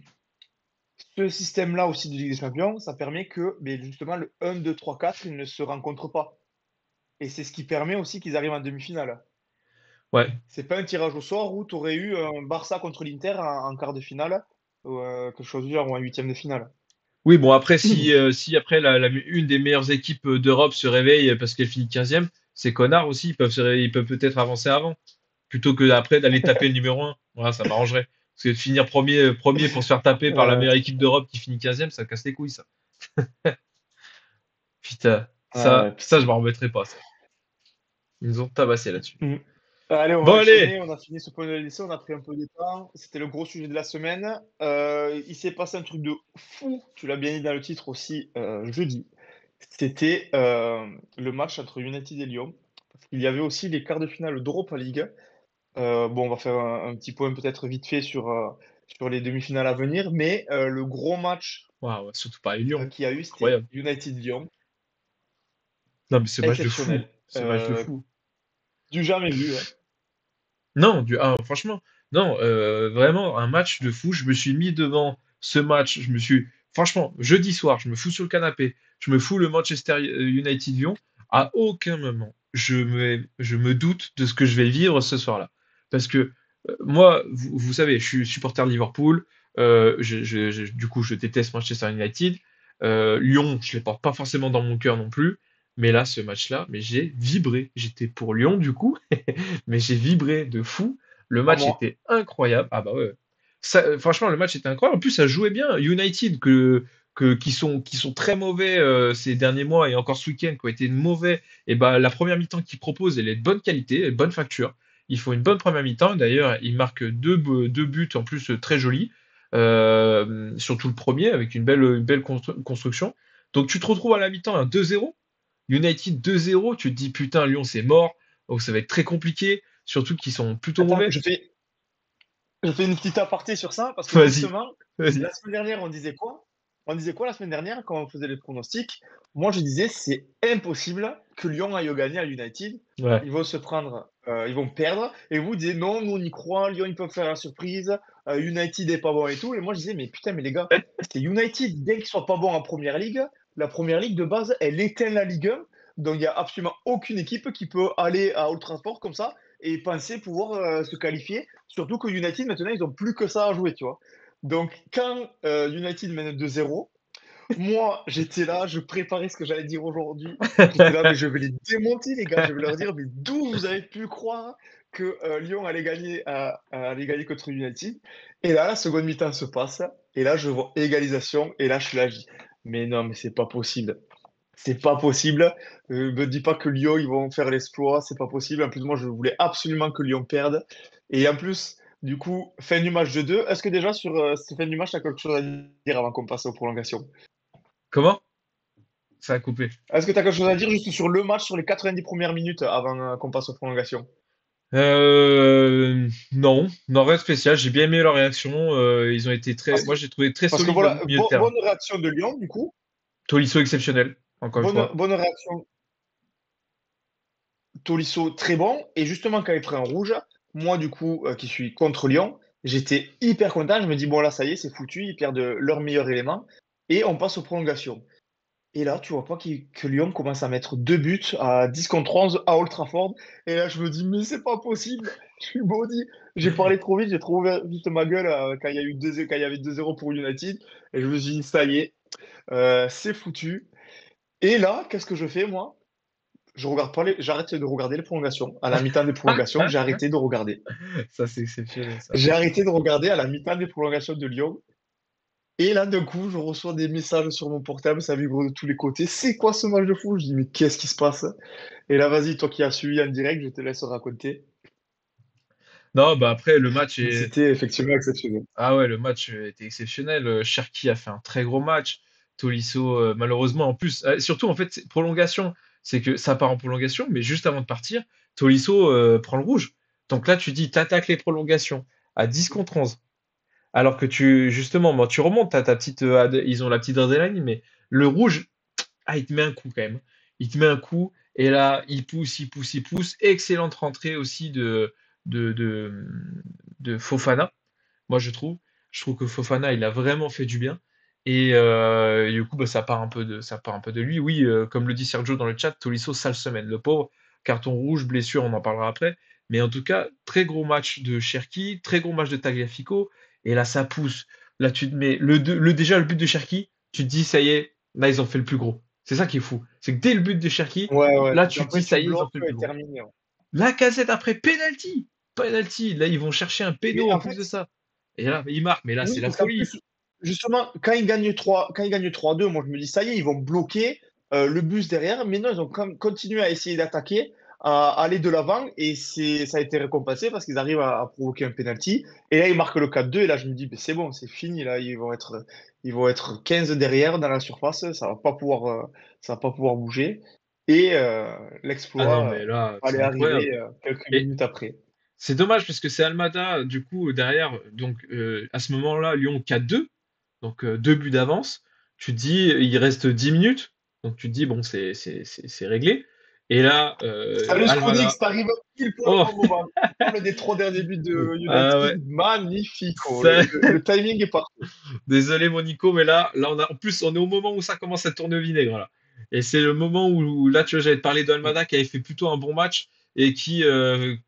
ce système-là aussi de Ligue des Champions, ça permet que justement le 1, 2, 3, 4, ils ne se rencontrent pas. Et c'est ce qui permet aussi qu'ils arrivent en demi-finale. Ouais. C'est pas un tirage au sort où tu aurais eu un Barça contre l'Inter en quart de finale. que choisir ou un huitième de finale. Oui, bon, après, si après une des meilleures équipes d'Europe se réveille parce qu'elle finit 15e, ces connards aussi, ils peuvent peut-être avancer avant, plutôt que après d'aller taper le numéro 1. Voilà, ça m'arrangerait. Parce que de finir premier pour se faire taper par la Euh, meilleure équipe d'Europe qui finit 15e, ça casse les couilles, ça. Putain, ça, je putain. m'en remettrai pas, ça. Ils nous ont tabassé là-dessus. Mm. Allez, on va Bon, allez! enchaîner. On a fini ce point de lycée. On a pris un peu de temps. C'était le gros sujet de la semaine. Il s'est passé un truc de fou. Tu l'as bien dit dans le titre aussi, jeudi. C'était le match entre United et Lyon. Parce qu'il y avait aussi les quarts de finale d'Europa League. Bon, on va faire un petit point peut-être vite fait sur les demi-finales à venir. Mais le gros match Waouh, surtout pas les Lyon. qu'il y a eu, c'était Incroyable. United-Lyon. Non, mais ce match de fou. Exceptionnel. Ce match de fou. Du jamais vu, hein. Non, franchement, non, vraiment un match de fou. Je me suis mis devant ce match. Franchement, jeudi soir, je me fous sur le canapé. Je me fous le Manchester United Lyon. À aucun moment, je me doute de ce que je vais vivre ce soir-là. Parce que moi, vous savez, je suis supporter de Liverpool. Du coup, je déteste Manchester United. Lyon, je les porte pas forcément dans mon cœur non plus. Mais là, ce match-là, mais j'ai vibré. J'étais pour Lyon, du coup. Mais j'ai vibré de fou. Le À match moi. était incroyable. Ah bah ouais. Franchement, le match était incroyable. En plus, ça jouait bien. United, qui sont très mauvais ces derniers mois et encore ce week-end, qui ont été mauvais, et bah, la première mi-temps qu'ils proposent, elle est de bonne qualité, elle est de bonne facture. Ils font une bonne première mi-temps. D'ailleurs, ils marquent deux buts en plus très jolis. Surtout le premier, avec une belle construction. Donc tu te retrouves à la mi-temps à 2-0. United 2-0, tu te dis putain, Lyon c'est mort, donc ça va être très compliqué, surtout qu'ils sont plutôt Attends, mauvais. je fais une petite aparté sur ça parce que Vas-y, justement, vas-y. la semaine dernière, on disait quoi? On disait quoi la semaine dernière quand on faisait les pronostics? Moi, je disais c'est impossible que Lyon aille gagner à United. Ouais. Ils vont se prendre, ils vont perdre. Et vous disiez non, nous on y croit, Lyon ils peuvent faire la surprise, United est pas bon et tout. Et moi je disais mais putain, mais les gars, c'est United, dès qu'ils sont pas bons en première ligue, la première ligue de base, elle éteint la Ligue 1. Donc il y a absolument aucune équipe qui peut aller à Old Trafford comme ça et penser pouvoir se qualifier. Surtout que United, maintenant, ils ont plus que ça à jouer, tu vois. Donc, quand United mène 2-0, moi, j'étais là, je préparais ce que j'allais dire aujourd'hui. J'étais là, mais je vais les démonter, les gars. Je vais leur dire, mais d'où vous avez pu croire que Lyon allait gagner contre United? Et là, la seconde mi-temps se passe. Et là, je vois égalisation. Et là, je suis là, je dis, mais non, mais c'est pas possible. C'est pas possible. Me dis pas que Lyon, ils vont faire l'exploit. C'est pas possible. En plus, moi, je voulais absolument que Lyon perde. Et en plus, du coup, fin du match de 2. Est-ce que déjà, sur cette fin du match, tu as quelque chose à dire avant qu'on passe aux prolongations? Comment? Ça a coupé. Est-ce que tu as quelque chose à dire juste sur le match, sur les 90 premières minutes avant qu'on passe aux prolongations? Non, non, rien de spécial. J'ai bien aimé leur réaction. Ils ont été Parce que, moi, j'ai trouvé très parce que solide au voilà, milieu de terrain. bonne réaction de Lyon, du coup. Tolisso exceptionnel, encore une fois. Bonne réaction. Tolisso, très bon. Et justement, quand il prend un rouge, moi, du coup, qui suis contre Lyon, j'étais hyper content. Je me dis, bon, là, ça y est, c'est foutu. Ils perdent leur meilleur élément. Et on passe aux prolongations. Et là, tu vois pas que Lyon commence à mettre deux buts à 10 contre 11 à Old Trafford. Et là, je me dis, mais c'est pas possible. Je suis maudit. J'ai parlé trop vite, j'ai trop ouvert vite ma gueule quand quand il y avait 2-0 pour United. Et je me suis dit, ça y est, c'est foutu. Et là, qu'est-ce que je fais, moi? Je regarde pas j'arrête de regarder les prolongations. À la mi-temps des prolongations, j'ai arrêté de regarder. Ça, c'est exceptionnel, ça. J'ai arrêté de regarder à la mi-temps des prolongations de Lyon. Et là, d'un coup, je reçois des messages sur mon portable, ça vibre de tous les côtés. C'est quoi ce match de fou? Je dis, mais qu'est-ce qui se passe? Et là, vas-y, toi qui as suivi en direct, je te laisse raconter. Non, bah après, Mais c'était effectivement exceptionnel. ah ouais, le match était exceptionnel. Cherki a fait un très gros match. Tolisso, malheureusement, en plus, surtout en fait, prolongation, c'est que ça part en prolongation, mais juste avant de partir, Tolisso prend le rouge. Donc là, tu dis, t'attaques les prolongations à 10 contre 11. Alors que justement, moi, tu remontes, ils ont la petite adrénaline, mais le rouge, il te met un coup quand même. Il te met un coup, et là, il pousse, il pousse, il pousse. Excellente rentrée aussi de, de, de Fofana, moi je trouve que Fofana il a vraiment fait du bien et du coup bah, ça part un peu de lui. Oui, comme le dit Sergio dans le chat, Tolisso sale semaine, le pauvre, carton rouge, blessure, on en parlera après, mais en tout cas très gros match de Cherki, très gros match de Tagliafico, et là ça pousse. là, tu te mets déjà le but de Cherki, tu te dis, ça y est, là, ils ont fait le plus gros. C'est ça qui est fou. C'est que dès le but de Cherki, Ouais. là, Puis tu te après, dis, tu ça y est, ils ont bloques fait le plus et gros. terminé. Ouais. La Casette après, penalty! Penalty. Là, ils vont chercher un péno Mais en en plus fait, de ça. Et là, ils marquent, mais là, c'est oui, la parce qu'en folie. plus, justement, quand ils gagnent 3-2, moi je me dis, ça y est, ils vont bloquer le bus derrière. Mais non, ils ont continué à essayer d'attaquer, à aller de l'avant. Et ça a été récompensé parce qu'ils arrivent à provoquer un penalty. Et là, ils marquent le 4-2. Et là, je me dis, ben, c'est bon, c'est fini. Là, ils vont être 15 derrière dans la surface. Ça va pas pouvoir bouger. Et Ah non, l'exploit mais là, c'est allait incroyable. arriver quelques Et minutes après. c'est dommage parce que c'est Almada, du coup, derrière. Donc, à ce moment-là, Lyon 4-2. Donc, 2 buts d'avance. Tu te dis, il reste 10 minutes. Donc, tu te dis, bon, c'est réglé. Et là, Salut Scoonix, Almada. t'arrives pile poil Oh, au bon moment. Tu parles des 3 derniers buts de ah ouais. United, magnifique. Oh. Ça, Le timing est parfait. désolé, mon Nico, mais là, en plus, on est au moment où ça commence à tourner au vinaigre, là. Et c'est le moment où, là, tu vois, j'allais te parler d'Almada qui avait fait plutôt un bon match et qui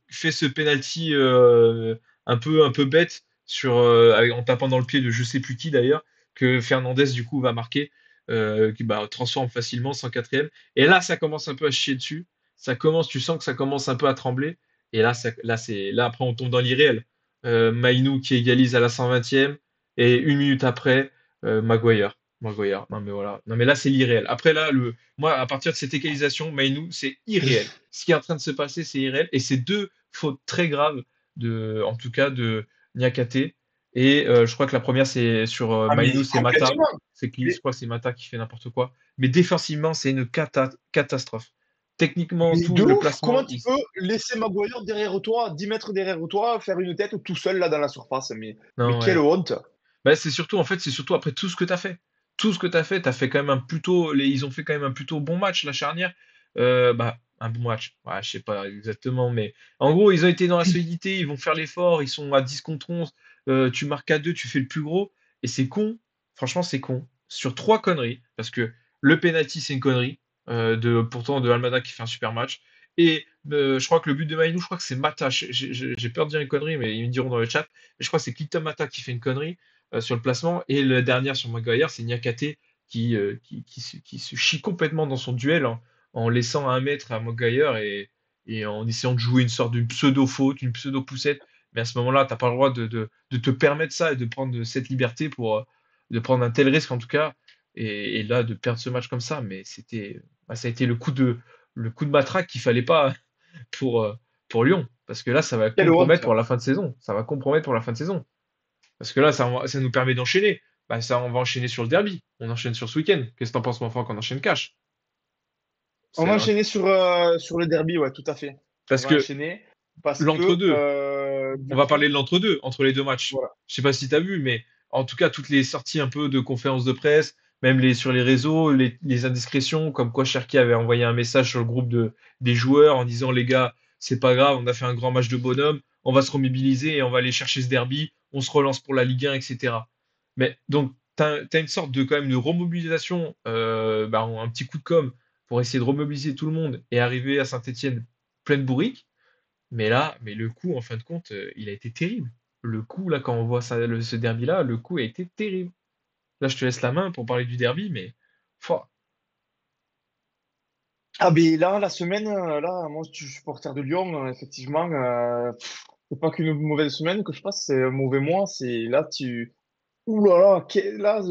fait ce penalty un peu bête en tapant dans le pied de je sais plus qui d'ailleurs, que Fernandez, du coup, va marquer, qui transforme facilement 104e. Et là, ça commence un peu à chier dessus. Tu sens que ça commence un peu à trembler. Et là, après, on tombe dans l'irréel. Maïnou qui égalise à la 120e. Et 1 minute après, Maguire. Maguire. Non mais voilà. Non mais là c'est l'irréel. Après là, moi à partir de cette égalisation, Maïnou, c'est irréel. Ce qui est en train de se passer, c'est irréel. Et c'est deux fautes très graves en tout cas de Niakate. Et je crois que la première c'est sur Ah, mais Maïnou, c'est Mata. complètement. Je crois que c'est Mata qui fait n'importe quoi. Mais défensivement, c'est une catastrophe. Techniquement, Mais de tout le ouf, placement, comment tu peux laisser Maguire derrière toi, 10 mètres derrière toi, faire une tête tout seul là dans la surface? Mais non quelle ouais. honte! Bah, c'est surtout après tout ce que tu as fait. Tout ce que tu as fait, quand même ils ont fait quand même un plutôt bon match, la charnière. Un bon match. Ouais, je sais pas exactement, mais en gros, ils ont été dans la solidité, ils vont faire l'effort, ils sont à 10 contre 11. Tu marques à 2, tu fais le plus gros. Et c'est con. Franchement, c'est con. Sur trois conneries, parce que le penalty, c'est une connerie. Pourtant, de Almada qui fait un super match. Et je crois que le but de Maïnou, je crois que c'est Mata. J'ai peur de dire une connerie, mais ils me diront dans le chat. Mais je crois que c'est Clinton Mata qui fait une connerie sur le placement. Et le dernier sur Maguire, c'est Niakate qui se chie complètement dans son duel en laissant 1 mètre à Maguire et en essayant de jouer une sorte de pseudo-faute, une pseudo-poussette. Mais à ce moment-là, tu n'as pas le droit de te permettre ça et de prendre cette liberté de prendre un tel risque en tout cas. Et là, de perdre ce match comme ça, mais ça a été le coup de matraque qu'il fallait pas pour, euh, pour Lyon. Parce que là, ça va Quelle compromettre honte! pour la fin de saison. Ça va compromettre pour la fin de saison. Parce que là, ça nous permet d'enchaîner. On va enchaîner sur le derby. On enchaîne sur ce week-end. Qu'est-ce que t'en penses, mon frère, qu'on enchaîne cash? On C'est va un- enchaîner sur le derby, ouais, tout à fait. On Parce va que enchaîner parce que l'entre-deux, on du va parler coup, de l'entre-deux, entre les deux matchs. voilà. Je sais pas si tu as vu, mais en tout cas, toutes les sorties un peu de conférences de presse, même sur les réseaux, les indiscrétions, comme quoi Cherki avait envoyé un message sur le groupe des joueurs en disant, les gars, c'est pas grave, on a fait un grand match de bonhomme, on va se remobiliser et on va aller chercher ce derby, on se relance pour la Ligue 1, etc. Mais donc, t'as une sorte de quand même de remobilisation, un petit coup de com pour essayer de remobiliser tout le monde et arriver à Saint-Etienne pleine bourrique. Mais le coup, en fin de compte, il a été terrible. Le coup, là, quand on voit ça, ce derby-là, le coup a été terrible. Là, je te laisse la main pour parler du derby, mais fort. Ah, ben là, la semaine, là, moi, je suis supporter de Lyon, effectivement, c'est pas qu'une mauvaise semaine que je passe, c'est un mauvais mois. C'est là, ouh là là, là,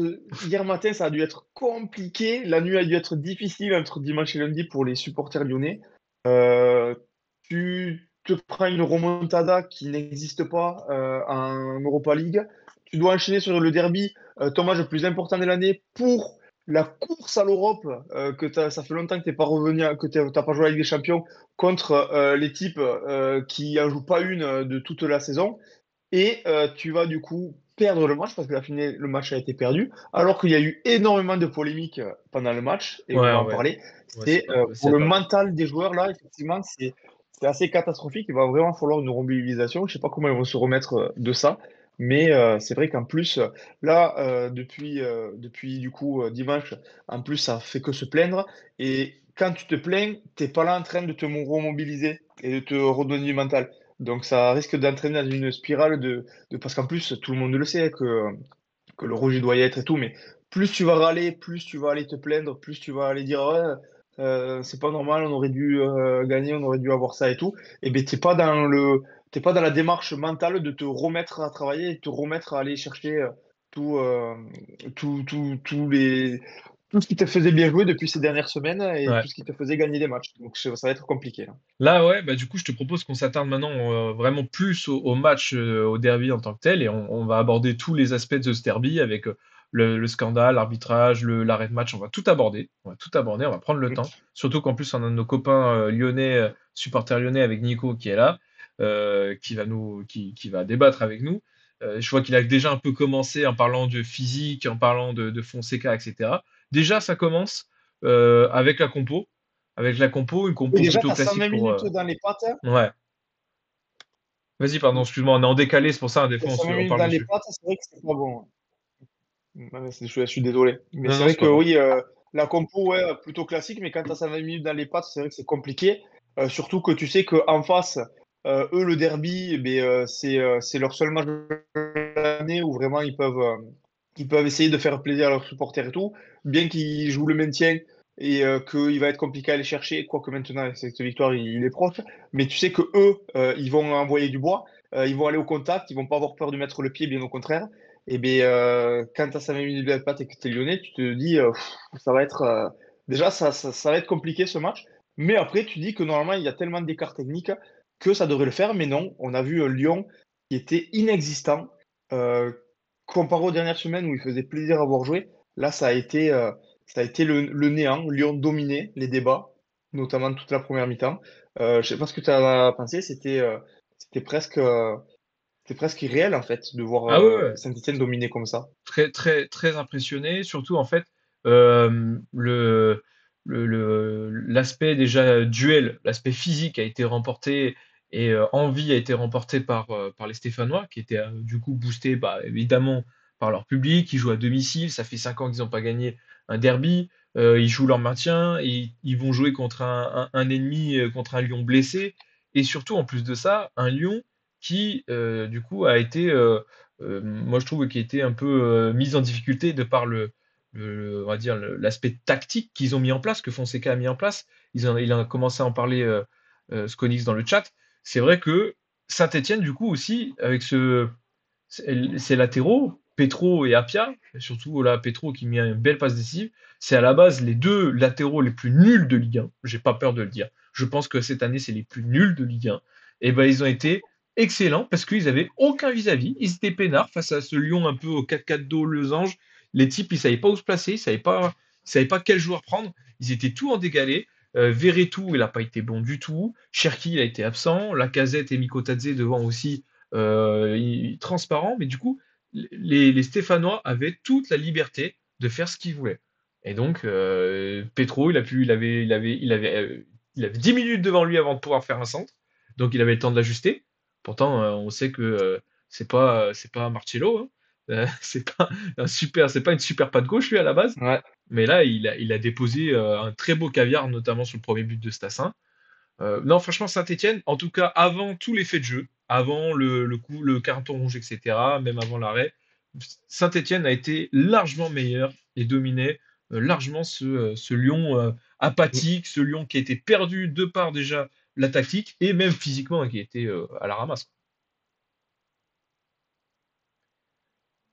hier matin, ça a dû être compliqué. La nuit a dû être difficile entre dimanche et lundi pour les supporters lyonnais. Euh, Tu te prends une remontada qui n'existe pas en Europa League. Tu dois enchaîner sur le derby, ton match le plus important de l'année pour la course à l'Europe, ça fait longtemps que t'es pas revenu, que t'as pas joué à la Ligue des Champions contre les types qui en jouent pas une de toute la saison. Et tu vas du coup perdre le match parce que le match a été perdu, alors qu'il y a eu énormément de polémiques pendant le match, et on Ouais, va en ouais, parler. ouais, C'est c'est pour le pas mal. mental des joueurs, là, effectivement, c'est assez catastrophique. Il va vraiment falloir une remobilisation. Je sais pas comment ils vont se remettre de ça, mais c'est vrai qu'en plus, là, depuis du coup dimanche, en plus, ça fait que se plaindre. Et quand tu te plains, t'es pas là en train de te remobiliser et de te redonner du mental. Donc ça risque d'entraîner dans une spirale parce qu'en plus, tout le monde le sait, que que le rouge il doit y être et tout, mais plus tu vas râler, plus tu vas aller te plaindre, plus tu vas aller dire ouais, c'est pas normal, on aurait dû gagner, on aurait dû avoir ça et tout. Et ben t'es pas dans la démarche mentale de te remettre à travailler et de te remettre à aller chercher tout, euh, tous les tout ce qui te faisait bien jouer depuis ces dernières semaines et Ouais. tout ce qui te faisait gagner des matchs. Donc ça va être compliqué là. Là, ouais, bah, du coup, je te propose qu'on s'attarde maintenant vraiment plus au match, au derby en tant que tel, et on va aborder tous les aspects de ce derby avec le scandale, l'arbitrage, l'arrêt de match. On va tout aborder. On va tout aborder. On va prendre le temps. Surtout qu'en plus, on a nos copains lyonnais, supporters lyonnais avec Nico qui est là, qui va débattre avec nous. Je vois qu'il a déjà un peu commencé en parlant de physique, en parlant de Fonseca, etc. Déjà, ça commence avec la compo. Avec la compo, une Et compo déjà, plutôt tu as classique 120 pour. minutes dans les pattes. Ouais. Vas-y, pardon, excuse-moi, on est en décalé, c'est pour ça, des T'as fois, 120 on minutes parle dans les dessus. pattes, c'est vrai que c'est pas bon. Ouais, mais je suis désolé. Mais Non, c'est non, vrai c'est que pas grave. oui, la compo, ouais, plutôt classique, mais quand tu as 120 minutes dans les pattes, c'est vrai que c'est compliqué. Surtout que tu sais qu'en face, eux, le derby, eh ben, c'est leur seul match de l'année où vraiment ils peuvent essayer de faire plaisir à leurs supporters et tout. Bien qu'ils jouent le maintien et qu'il va être compliqué à aller chercher, quoique maintenant, avec cette victoire, il est proche. Mais tu sais que eux, ils vont envoyer du bois, ils vont aller au contact, ils vont pas avoir peur de mettre le pied, bien au contraire. Et bien, quand tu as 5 minutes de patte et que tu es lyonnais, tu te dis, ça va être. Déjà, ça va être compliqué ce match. Mais après, tu dis que normalement, il y a tellement d'écarts techniques que ça devrait le faire. Mais non, on a vu Lyon qui était inexistant. Euh, Comparé aux dernières semaines où il faisait plaisir à voir jouer, là, ça a été le néant. Lyon dominait les débats, notamment toute la première mi-temps. Je sais pas ce que tu as pensé, c'était presque. C'est presque irréel en fait de voir Ah ouais, ouais, Saint-Étienne dominer comme ça. très, très, très impressionné, surtout, en fait, euh, le, l'aspect déjà duel, l'aspect physique a été remporté et envie a été remporté par les Stéphanois, qui étaient du coup boostés, bah, évidemment, par leur public, ils jouent à domicile, ça fait 5 ans qu'ils n'ont pas gagné un derby, ils jouent leur maintien, et ils vont jouer contre un ennemi, contre un Lyon blessé, et surtout, en plus de ça, un Lyon qui, du coup, a été, moi je trouve, qui a été un peu mis en difficulté de par on va dire, l'aspect tactique qu'ils ont mis en place, que Fonseca a mis en place. Il a commencé à en parler, Sconix, dans le chat. C'est vrai que Saint-Etienne, du coup, aussi, avec ces latéraux, Petro et Apia, et surtout là, Petro qui met une belle passe décisive, c'est à la base les deux latéraux les plus nuls de Ligue 1. J'ai pas peur de le dire. Je pense que cette année, c'est les plus nuls de Ligue 1. Et ben, ils ont été excellents parce qu'ils avaient aucun vis-à-vis. Ils étaient peinards face à ce Lyon un peu au 4-4 dos losange. Les types, ils savaient pas où se placer, ils savaient pas quel joueur prendre. Ils étaient tout en dégalé. Verretou, il n'a pas été bon du tout. Cherki, il a été absent. Lacazette et Mikotadze devant aussi, transparent. Mais du coup, les Stéphanois avaient toute la liberté de faire ce qu'ils voulaient. Et donc, Petro, il avait 10 minutes devant lui avant de pouvoir faire un centre. Donc, il avait le temps de l'ajuster. Pourtant, on sait que c'est pas Marcello, hein. C'est pas une super patte gauche, lui, à la base. Ouais. Mais là, il a déposé un très beau caviar, notamment sur le premier but de Stassin. Non, franchement, Saint-Etienne, en tout cas, avant tous les faits de jeu, avant le carton rouge, etc., même avant l'arrêt, Saint-Etienne a été largement meilleur et dominait largement ce Lyon apathique, ce Lyon qui a été perdu de par déjà la tactique et même physiquement, hein, qui était à la ramasse.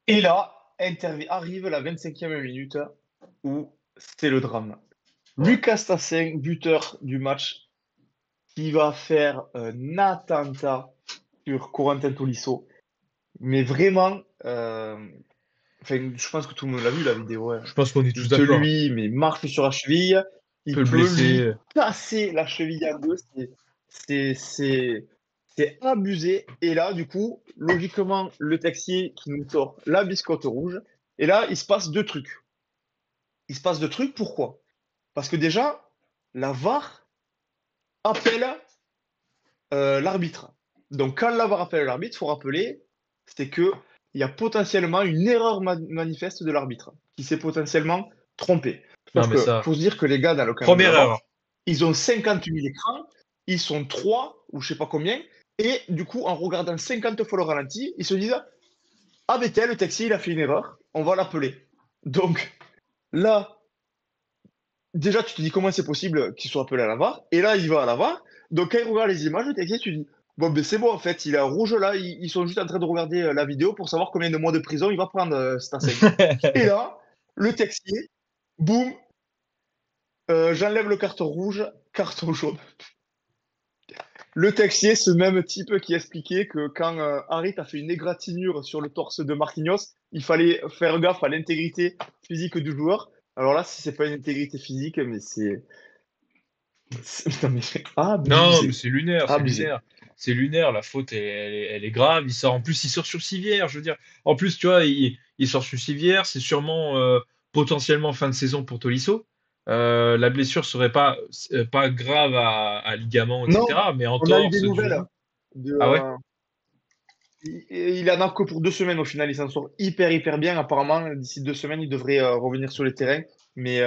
Et là, arrive la 25e minute où c'est le drame. Ouais. Lucas Tassin, buteur du match, qui va faire un attentat sur Corentin Tolisso. Mais vraiment, enfin, je pense que tout le monde l'a vu la vidéo, ouais. Je pense qu'on est tous Il te d'accord. lui mais marche sur la cheville, On peut il le peut blesser. lui casser la cheville en deux. C'est, c'est, c'est abusé. Et là, du coup, logiquement, le taxier qui nous sort la biscotte rouge. Et là, il se passe deux trucs. Il se passe deux trucs, pourquoi? Parce que déjà, la VAR appelle l'arbitre. Donc, quand la VAR appelle l'arbitre, il faut rappeler, c'est que il y a potentiellement une erreur manifeste de l'arbitre qui s'est potentiellement trompé. Non, Sauf mais que, ça. faut se dire que les gars dans le caméra de Première la erreur. VAR, ils ont 50 000 écrans, ils sont 3 ou je sais pas combien, et du coup, en regardant 50 fois le ralenti, ils se disent ah ben tiens, le taxi il a fait une erreur. on va l'appeler. Donc là, déjà, tu te dis comment c'est possible qu'il soit appelé à la VAR. Et là, il va à la VAR. Donc, quand il regarde les images, le Texier, tu dis, bon, ben c'est bon, en fait, il est rouge là. Ils sont juste en train de regarder la vidéo pour savoir combien de mois de prison il va prendre, Stasek. Et là, le Texier, boum, j'enlève le carton rouge, carton jaune. Le Texier, ce même type qui expliquait que quand Harit a fait une égratignure sur le torse de Marquinhos, il fallait faire gaffe à l'intégrité physique du joueur. Alors là, si c'est pas une intégrité physique, mais non, mais c'est Non, mais abusé. c'est lunaire, c'est Abusé. lunaire. C'est lunaire, la faute, elle est grave. En plus, il sort sur civière, je veux dire. En plus, tu vois, il sort sur civière, c'est sûrement potentiellement fin de saison pour Tolisso. La blessure serait pas grave à ligament, Non, etc. Mais en on a eu des torse, du nouvelles genou. de, Ah ouais? il en a que pour 2 semaines au final. Il s'en sort hyper bien. Apparemment, d'ici 2 semaines, il devrait revenir sur le terrain. Mais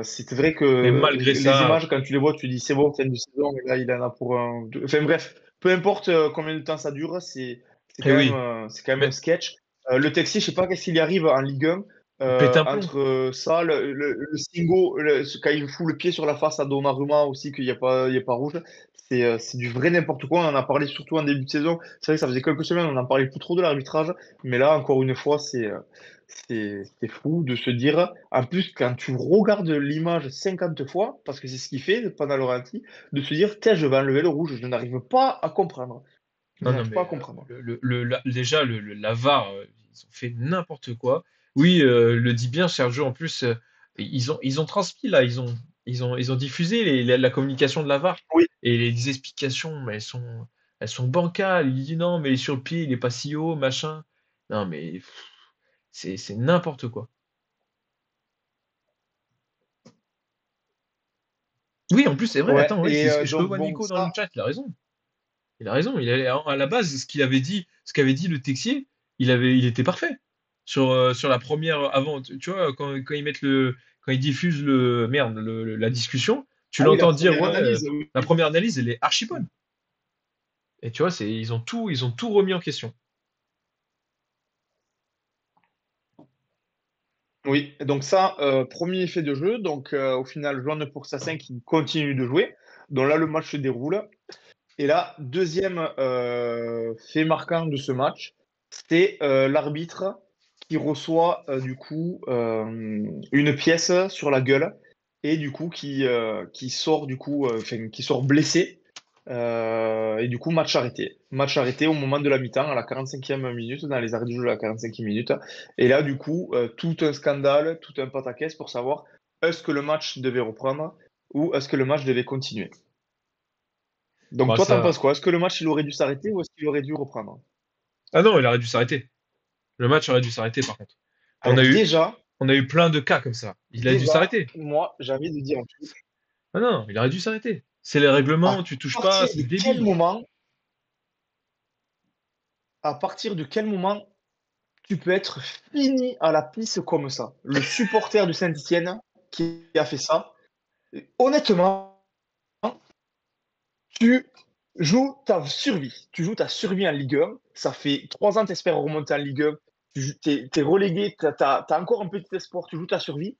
c'est vrai Mais que malgré les ça, images, quand tu les vois, tu dis c'est bon, fin de saison. Et là, il en a pour un. Enfin bref, peu importe combien de temps ça dure, eh oui. c'est quand même un Mais sketch. Le Texier, je sais pas qu'est-ce qu'il y arrive en Ligue 1. pète un plomb. Entre ça, le Singo, quand il fout le pied sur la face à Donnarumma aussi, qu'il y a pas rouge, c'est du vrai n'importe quoi. On en a parlé surtout en début de saison. C'est vrai que ça faisait quelques semaines, on n'en parlait plus trop de l'arbitrage. Mais là, encore une fois, c'est fou de se dire. En plus, quand tu regardes l'image 50 fois, parce que c'est ce qu'il fait pendant le ralenti, de se dire, tiens, je vais enlever le rouge. Je n'arrive pas à comprendre. Je Non, non, n'arrive pas mais à comprendre. déjà, la VAR, ils ont fait n'importe quoi. Oui, le dit bien Sergio, en plus, ils ont transmis là, ils ont diffusé la communication de la VAR. Oui. Et les explications, mais elles sont bancales. Il dit non, mais sur le pied, il est pas si haut, machin. Non, mais c'est n'importe quoi. Oui, en plus, c'est vrai, Ouais, attends, oui, et je donc, revois bon, Nico dans le ça. chat, il a raison. Il a raison. À la base, ce qu'avait dit le Texier, il était parfait. Sur la première, avant, tu vois, quand ils mettent quand ils diffusent la discussion, tu Ah oui, la l'entends dire, première ouais, analyse, oui. la première analyse, elle est archi bonne. Et tu vois, ils ont tout remis en question. Oui, donc ça, premier effet de jeu. Donc au final, Joan pour Sassin qui continue de jouer. Donc là, le match se déroule. Et là, deuxième fait marquant de ce match, c'est l'arbitre qui reçoit du coup une pièce sur la gueule et du coup qui sort du coup, enfin, qui sort blessé. Et du coup, match arrêté. Match arrêté au moment de la mi-temps, à la 45e minute, dans les arrêts du jeu à la 45e minute. Et là, du coup, tout un scandale, tout un pataquès pour savoir est-ce que le match devait reprendre ou est-ce que le match devait continuer. Donc Bah, toi, t'en ça. penses quoi? Est-ce que le match, il aurait dû s'arrêter ou est-ce qu'il aurait dû reprendre? Ah non, il aurait dû s'arrêter. Le match aurait dû s'arrêter, par contre. On a Alors eu, on a eu plein de cas comme ça. Il a dû déjà, s'arrêter. moi, j'ai envie de dire un truc. Ah non, il aurait dû s'arrêter. C'est les règlements, À tu touches pas, partir c'est de quel débile. moment, à partir de quel moment tu peux être fini à la pisse comme ça? Le supporter du Saint-Étienne qui a fait ça, honnêtement, tu joues ta survie. Tu joues ta survie en Ligue 1. Ça fait 3 ans que tu espères remonter en Ligue 1. Tu es relégué, tu as encore un petit espoir, tu joues ta survie.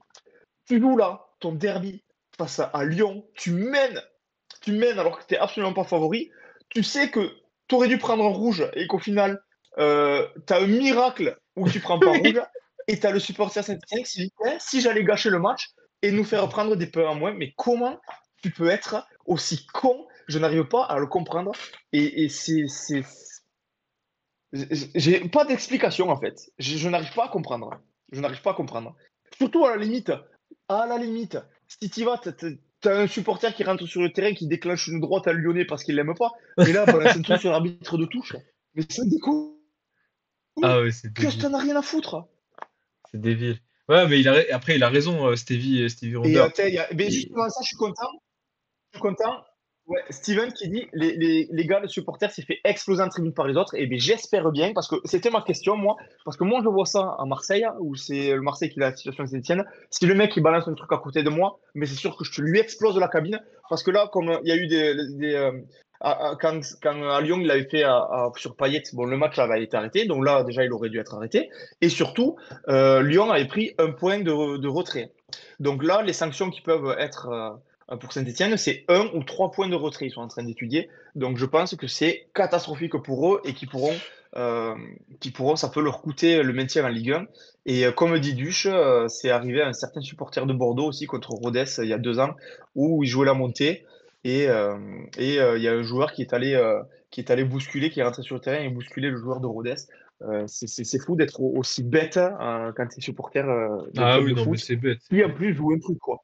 Tu joues là, ton derby face à Lyon, tu mènes alors que tu n'es absolument pas favori. Tu sais que tu aurais dû prendre un rouge et qu'au final, tu as un miracle où tu prends pas rouge et tu as le supporter Saint-Etienne qui se dit ouais, si j'allais gâcher le match et nous faire prendre des points en moins, mais comment tu peux être aussi con? Je n'arrive pas à le comprendre et j'ai pas d'explication en fait. Je n'arrive pas à comprendre. Je n'arrive pas à comprendre. Surtout à la limite, si tu vas, t'as un supporter qui rentre sur le terrain qui déclenche une droite à Lyonnais parce qu'il l'aime pas. Mais là, balance un truc sur l'arbitre de touche. Mais c'est déco. Ah ouais, c'est Qu'est-ce que débile. t'en as rien à foutre? C'est débile. Ouais, mais après, il a raison, Stevie Et Wonder. mais Et- justement, ça, je suis content. Je suis content. Ouais, Steven qui dit les gars, le supporter s'est fait exploser en tribune par les autres. Et bien, j'espère bien, parce que c'était ma question, moi. Parce que moi, je vois ça à Marseille, où c'est le Marseille qui a la situation qui Saint-Etienne. Si le mec il balance un truc à côté de moi, mais c'est sûr que je lui explose la cabine. Parce que là, comme il y a eu quand à Lyon, il avait fait sur Payet, bon, le match avait été arrêté. Donc là, déjà, il aurait dû être arrêté. Et surtout, Lyon avait pris un point de retrait. Donc là, les sanctions qui peuvent être. Pour Saint-Etienne, c'est 1 ou 3 points de retrait. Ils sont en train d'étudier. Donc, je pense que c'est catastrophique pour eux et ça peut leur coûter le maintien en Ligue 1. Et comme dit Duche, c'est arrivé à un certain supporter de Bordeaux aussi contre Rodez il y a 2 ans où il jouait la montée. Il y a un joueur qui est allé bousculer, qui est rentré sur le terrain et bousculer le joueur de Rodez. C'est fou d'être aussi bête quand tu es supporter d'un Ah club oui, de non, mais foot. c'est bête. Puis en plus, joue un truc, quoi.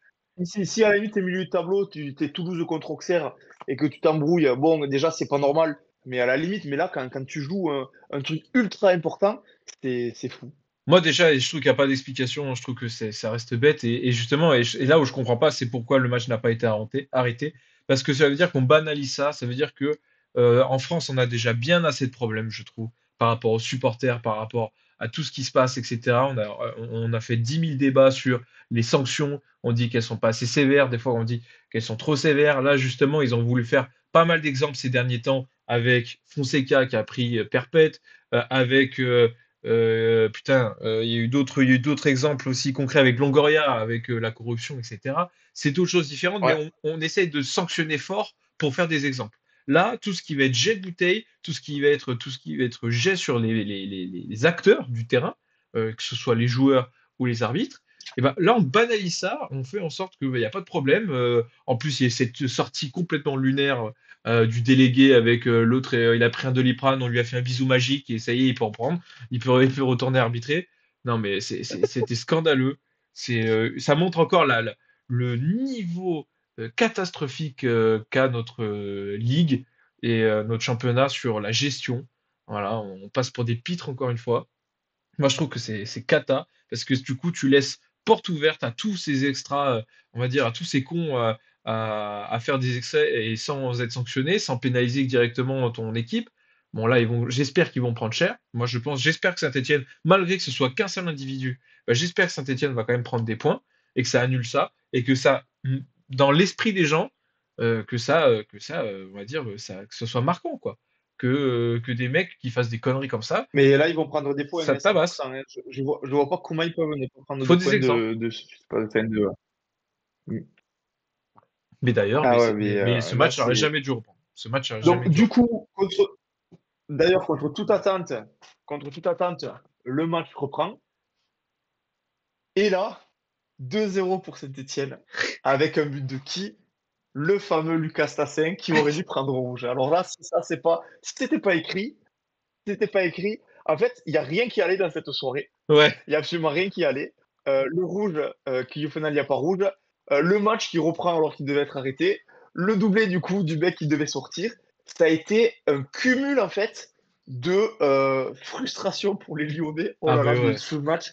Si à la limite, t'es milieu de tableau, tu es Toulouse contre Auxerre et que tu t'embrouilles, bon, déjà, c'est pas normal, mais à la limite, mais là, quand tu joues un truc ultra important, c'est fou. Moi déjà, je trouve qu'il n'y a pas d'explication, je trouve que ça reste bête, et justement, et là où je comprends pas, c'est pourquoi le match n'a pas été arrêté, parce que ça veut dire qu'on banalise ça, ça veut dire que en France, on a déjà bien assez de problèmes, je trouve, par rapport aux supporters, par rapport à tout ce qui se passe, etc. On a fait 10 000 débats sur les sanctions, on dit qu'elles sont pas assez sévères, des fois on dit qu'elles sont trop sévères. Là, justement, ils ont voulu faire pas mal d'exemples ces derniers temps avec Fonseca qui a pris perpète, avec il y a eu d'autres exemples aussi concrets avec Longoria, avec la corruption, etc. C'est d'autres choses différentes, mais Ouais. on essaye de sanctionner fort pour faire des exemples. Là, tout ce qui va être jet de bouteille, tout ce qui va être jet sur les acteurs du terrain, que ce soit les joueurs ou les arbitres, et ben là, on banalise ça, on fait en sorte qu'il n'y a pas de problème. En plus, il y a cette sortie complètement lunaire du délégué avec l'autre, il a pris un Doliprane, on lui a fait un bisou magique et ça y est, il peut en prendre, il peut retourner arbitrer. Non, mais c'était scandaleux. Ça montre encore le niveau catastrophique qu'a notre ligue et notre championnat sur la gestion. Voilà, on passe pour des pitres encore une fois. Moi, je trouve que c'est cata, parce que du coup, tu laisses porte ouverte à tous ces extras, on va dire, à tous ces cons à faire des excès et sans être sanctionnés, sans pénaliser directement ton équipe. Bon, là, j'espère qu'ils vont prendre cher. Moi, j'espère que Saint-Etienne, malgré que ce soit qu'un seul individu, bah, j'espère que Saint-Etienne va quand même prendre des points et que ça annule ça et que ça, dans l'esprit des gens, on va dire, que ce soit marquant, quoi. Que des mecs qui fassent des conneries comme Mais là, ils vont prendre des points, ça hein, te tabasse. 100%. Hein. Je vois pas comment ils peuvent ne pas prendre de Faut des points exemples. je sais pas, enfin, Mm. Mais d'ailleurs, Ah ouais, mais mais ce là, match n'aurait c'est. jamais dû reprendre. Ce match n'aurait Donc, jamais dû du reprendre. coup, d'ailleurs, contre toute attente, le match reprend. Et là, 2-0 pour Saint-Etienne, avec un but de qui? Le fameux Lucas Tassin qui aurait dû prendre rouge. Alors là, si c'était pas écrit, en fait, il n'y a rien qui allait dans cette soirée. Ouais. Il n'y a absolument rien qui allait. Le rouge, qui au final, il n'y a pas rouge. Le match qui reprend alors qu'il devait être arrêté. Le doublé du coup du mec qui devait sortir. Ça a été un cumul en fait de frustration pour les Lyonnais. Oh Ah là là, mais mais ouais. ce match.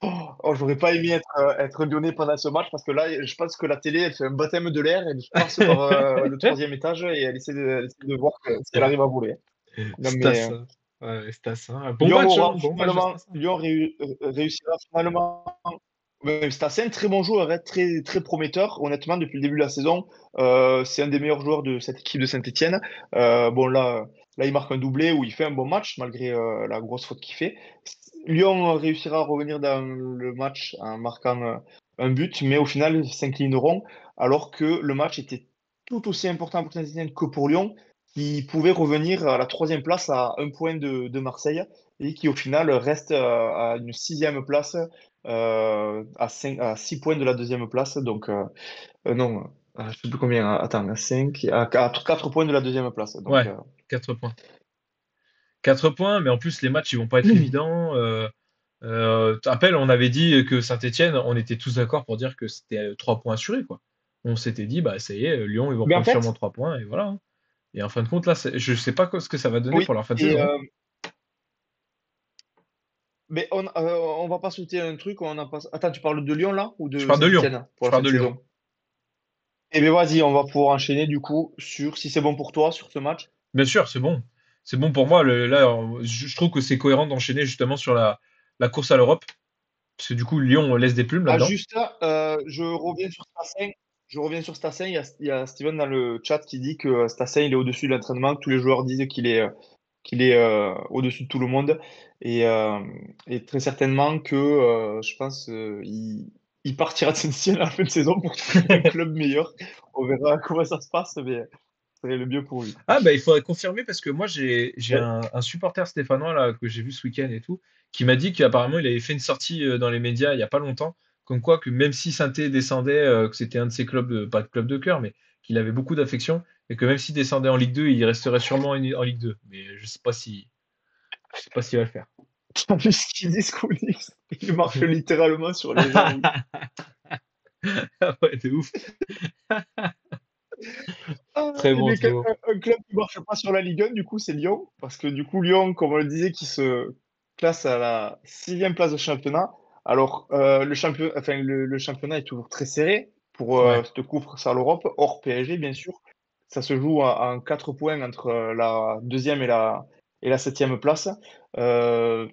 Oh, j'aurais pas aimé être lyonnais pendant ce match parce que là, je pense que la télé, elle fait un baptême de l'air, elle passe par le troisième étage et elle essaie de voir si elle arrive à voler. Non mais Stas. Ouais, Stas, hein. Bon match, hein. Bon match de Stas. Lyon réussira finalement. Ouais, c'est un très bon joueur, hein, très, très prometteur. Honnêtement, depuis le début de la saison, c'est un des meilleurs joueurs de cette équipe de Saint-Etienne. Bon, là, il marque un doublé où il fait un bon match malgré la grosse faute qu'il fait. Lyon réussira à revenir dans le match en marquant un but, mais au final, ils s'inclineront alors que le match était tout aussi important pour Saint-Etienne que pour Lyon, qui pouvait revenir à la troisième place à 1 point de Marseille et qui au final reste à une sixième place à 6 points de la deuxième place. Donc, non, je sais plus combien. Attends, à 4 points de la deuxième place. Donc, Ouais, 4 points. 4 points, mais en plus, les matchs, ils vont pas être évidents. Tu te rappelles, on avait dit que Saint-Etienne, on était tous d'accord pour dire que c'était 3 points assurés, quoi. On s'était dit, bah ça y est, Lyon, ils vont mais en prendre sûrement fait, 3 points, et voilà, hein. Et en fin de compte, là, je sais pas ce que ça va donner oui. pour leur fin de Et, saison, hein. mais on va pas sauter un truc. Attends, tu parles de Lyon là ou Je de parle de Lyon. Saint-Etienne pour Je la fin parle de de Lyon. saison? Et bien vas-y, on va pouvoir enchaîner du coup sur, si c'est bon pour toi, sur ce match. Bien sûr, c'est bon. C'est bon pour moi. Là, je trouve que c'est cohérent d'enchaîner justement sur la course à l'Europe. Parce que du coup, Lyon laisse des plumes Ah, là-dedans. juste là, je reviens sur Stassen. Je reviens sur Stassen. Il y a Steven dans le chat qui dit que Stassen, il est au-dessus de l'entraînement, que tous les joueurs disent qu'il est au-dessus de tout le monde. Et très certainement que je pense il partira de Saint-Étienne à la fin de saison pour trouver un club meilleur. On verra comment ça se passe, mais ce serait le mieux pour lui. Ah bah il faudrait confirmer parce que moi j'ai Ouais. un supporter stéphanois là que j'ai vu ce week-end et tout qui m'a dit qu'apparemment il avait fait une sortie dans les médias il y a pas longtemps comme quoi que même si Saint-Étienne descendait que c'était un de ses clubs pas de club de cœur mais qu'il avait beaucoup d'affection et que même s'il descendait en Ligue 2 il resterait sûrement en Ligue 2 mais je sais pas s'il va le faire. T'as vu ce qu'ils disent, Koulibaly? Il marche littéralement sur les gens, oui. Ah ouais, de ouf. Ah, Très et bon, bien, très bon. un club qui marche pas sur la Ligue 1, du coup, c'est Lyon. Parce que du coup, Lyon, comme on le disait, qui se classe à la sixième place de championnat. Alors, le championnat est toujours très serré pour Ouais. cette course à l'Europe, hors PSG, bien sûr. Ça se joue en 4 points entre la deuxième et la septième place. Là,